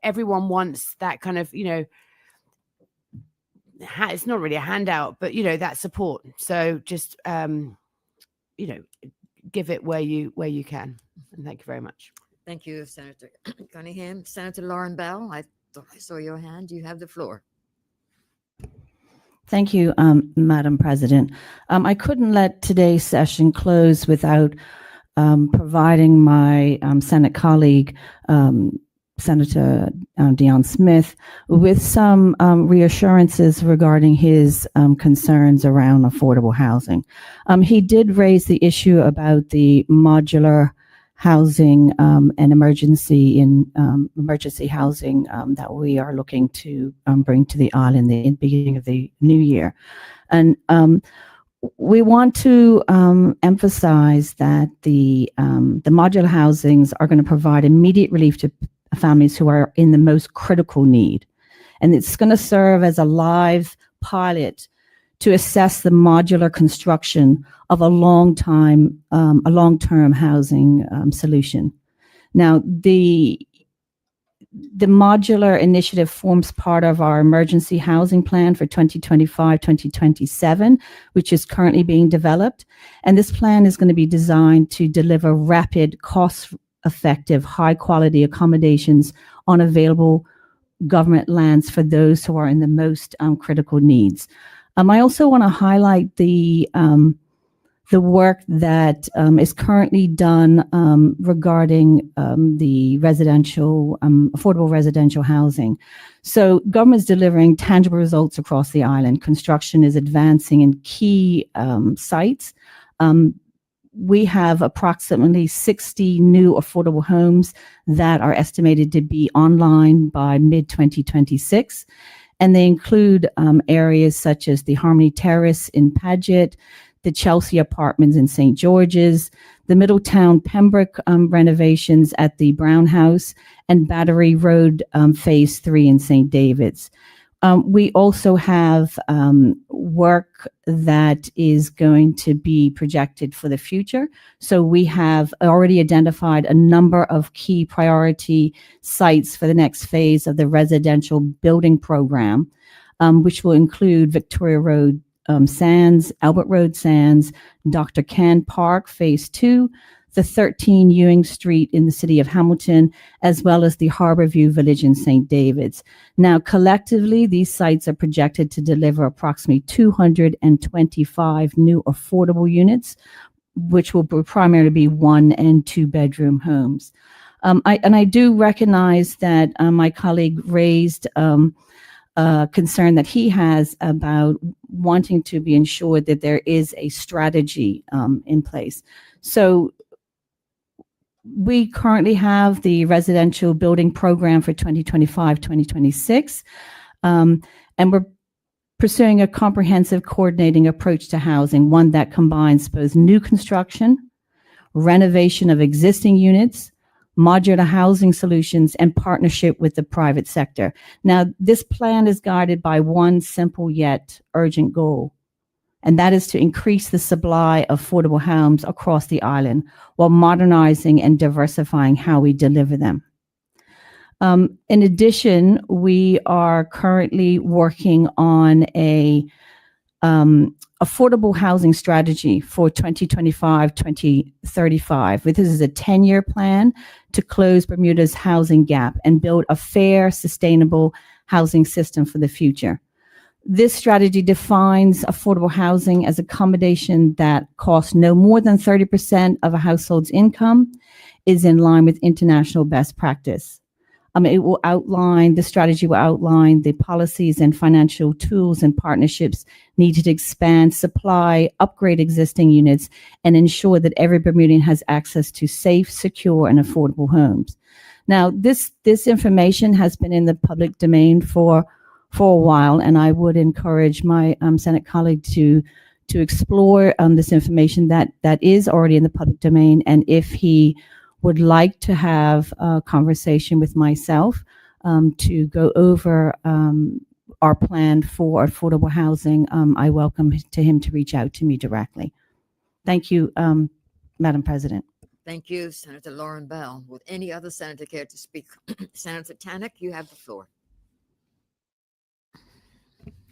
Everyone wants that kind of, it's not really a handout, but, that support. So just, give it where you can. And thank you very much. Thank you, Senator Cunningham. Senator Lauren Bell, I thought I saw your hand. You have the floor. Thank you, Madam President. I couldn't let today's session close without providing my Senate colleague, Senator Dion Smith, with some reassurances regarding his concerns around affordable housing. He did raise the issue about the modular housing and emergency housing that we are looking to bring to the island in the beginning of the new year. And we want to emphasize that the modular housings are going to provide immediate relief to families who are in the most critical need. And it's going to serve as a live pilot to assess the modular construction of a long-term housing solution. Now, the modular initiative forms part of our emergency housing plan for 2025-2027, which is currently being developed. And this plan is going to be designed to deliver rapid, cost-effective, high-quality accommodations on available government lands for those who are in the most critical needs. I also want to highlight the work that is currently done regarding the residential, affordable residential housing. So government is delivering tangible results across the island. Construction is advancing in key sites. We have approximately 60 new affordable homes that are estimated to be online by mid-2026. And they include areas such as the Harmony Terrace in Paget, the Chelsea Apartments in St. George's, the Middletown Pembroke renovations at the Brown House, and Battery Road Phase 3 in St. David's. We also have work that is going to be projected for the future. So we have already identified a number of key priority sites for the next phase of the residential building program, which will include Victoria Road Sands, Albert Road Sands, Dr. Can Park Phase 2, the 13 Ewing Street in the city of Hamilton, as well as the Harborview Village in St. David's. Now, collectively, these sites are projected to deliver approximately 225 new affordable units, which will primarily be 1- and 2-bedroom homes. I do recognize that my colleague raised concern that he has about wanting to be ensured that there is a strategy in place. So we currently have the residential building program for 2025-2026, and we're pursuing a comprehensive coordinating approach to housing, one that combines both new construction, renovation of existing units, modular housing solutions, and partnership with the private sector. Now, this plan is guided by one simple yet urgent goal, and that is to increase the supply of affordable homes across the island while modernizing and diversifying how we deliver them. In addition, we are currently working on a affordable housing strategy for 2025-2035. This is a 10-year plan to close Bermuda's housing gap and build a fair, sustainable housing system for the future. This strategy defines affordable housing as accommodation that costs no more than 30% of a household's income, is in line with international best practice. The strategy will outline the policies and financial tools and partnerships needed to expand supply, upgrade existing units, and ensure that every Bermudian has access to safe, secure, and affordable homes. Now, this information has been in the public domain for a while, and I would encourage my Senate colleague to explore this information that is already in the public domain, and if he would like to have a conversation with myself to go over our plan for affordable housing, I welcome him to reach out to me directly. Thank you, Madam President. Thank you, Senator Lauren Bell. Would any other senator care to speak? Senator Tannock, you have the floor.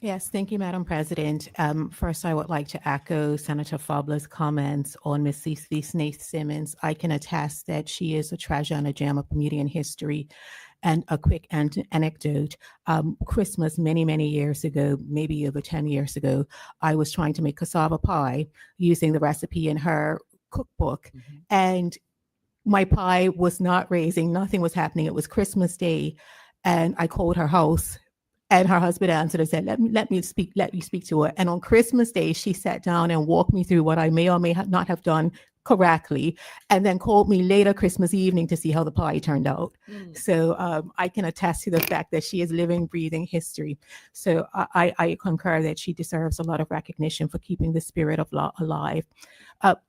Yes, thank you, Madam President. First, I would like to echo Senator Fabler's comments on Ms. Cece Snaith Simmons. I can attest that she is a treasure and a gem of Bermudian history. And a quick anecdote, Christmas many years ago, maybe over 10 years ago, I was trying to make cassava pie using the recipe in her cookbook. Mm-hmm. And my pie was not raising, nothing was happening. It was Christmas Day. And I called her house. And her husband answered and said, let me speak to her. And on Christmas Day, she sat down and walked me through what I may or may not have done correctly, and then called me later Christmas evening to see how the pie turned out. So I can attest to the fact that she is living, breathing history. So I concur that she deserves a lot of recognition for keeping the spirit of law alive.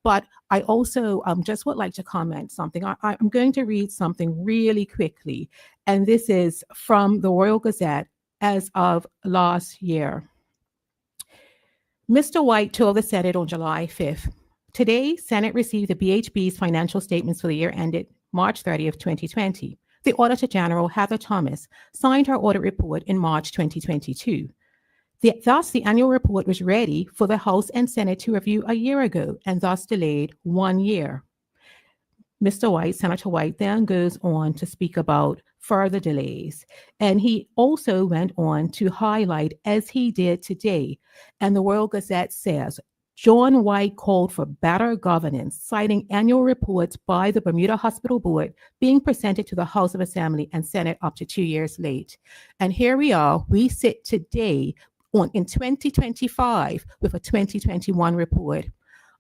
But I also just would like to comment something. I'm going to read something really quickly, and this is from the Royal Gazette as of last year. Mr. White told the Senate on July 5th, today, Senate received the BHB's financial statements for the year ended March 30th, 2020. The Auditor General, Heather Thomas, signed her audit report in March 2022. Thus, the annual report was ready for the House and Senate to review a year ago and thus delayed 1 year. Mr. White, Senator White, then goes on to speak about further delays. And he also went on to highlight, as he did today, and the Royal Gazette says, John White called for better governance, citing annual reports by the Bermuda Hospital Board being presented to the House of Assembly and Senate up to 2 years late. And here we are, we sit today in 2025 with a 2021 report.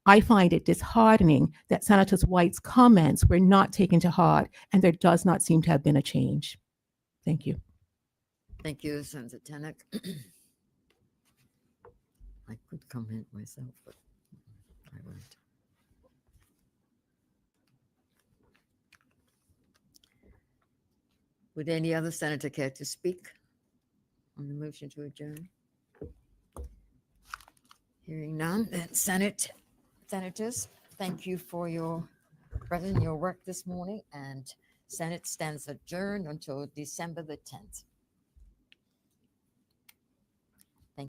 I find it disheartening that Senator White's comments were not taken to heart, and there does not seem to have been a change. Thank you. Thank you, Senator Tannock. I could comment myself, but I won't. Would any other senator care to speak on the motion to adjourn? Hearing none, then Senators, thank you for your presence, your work this morning, and Senate stands adjourned until December the 10th.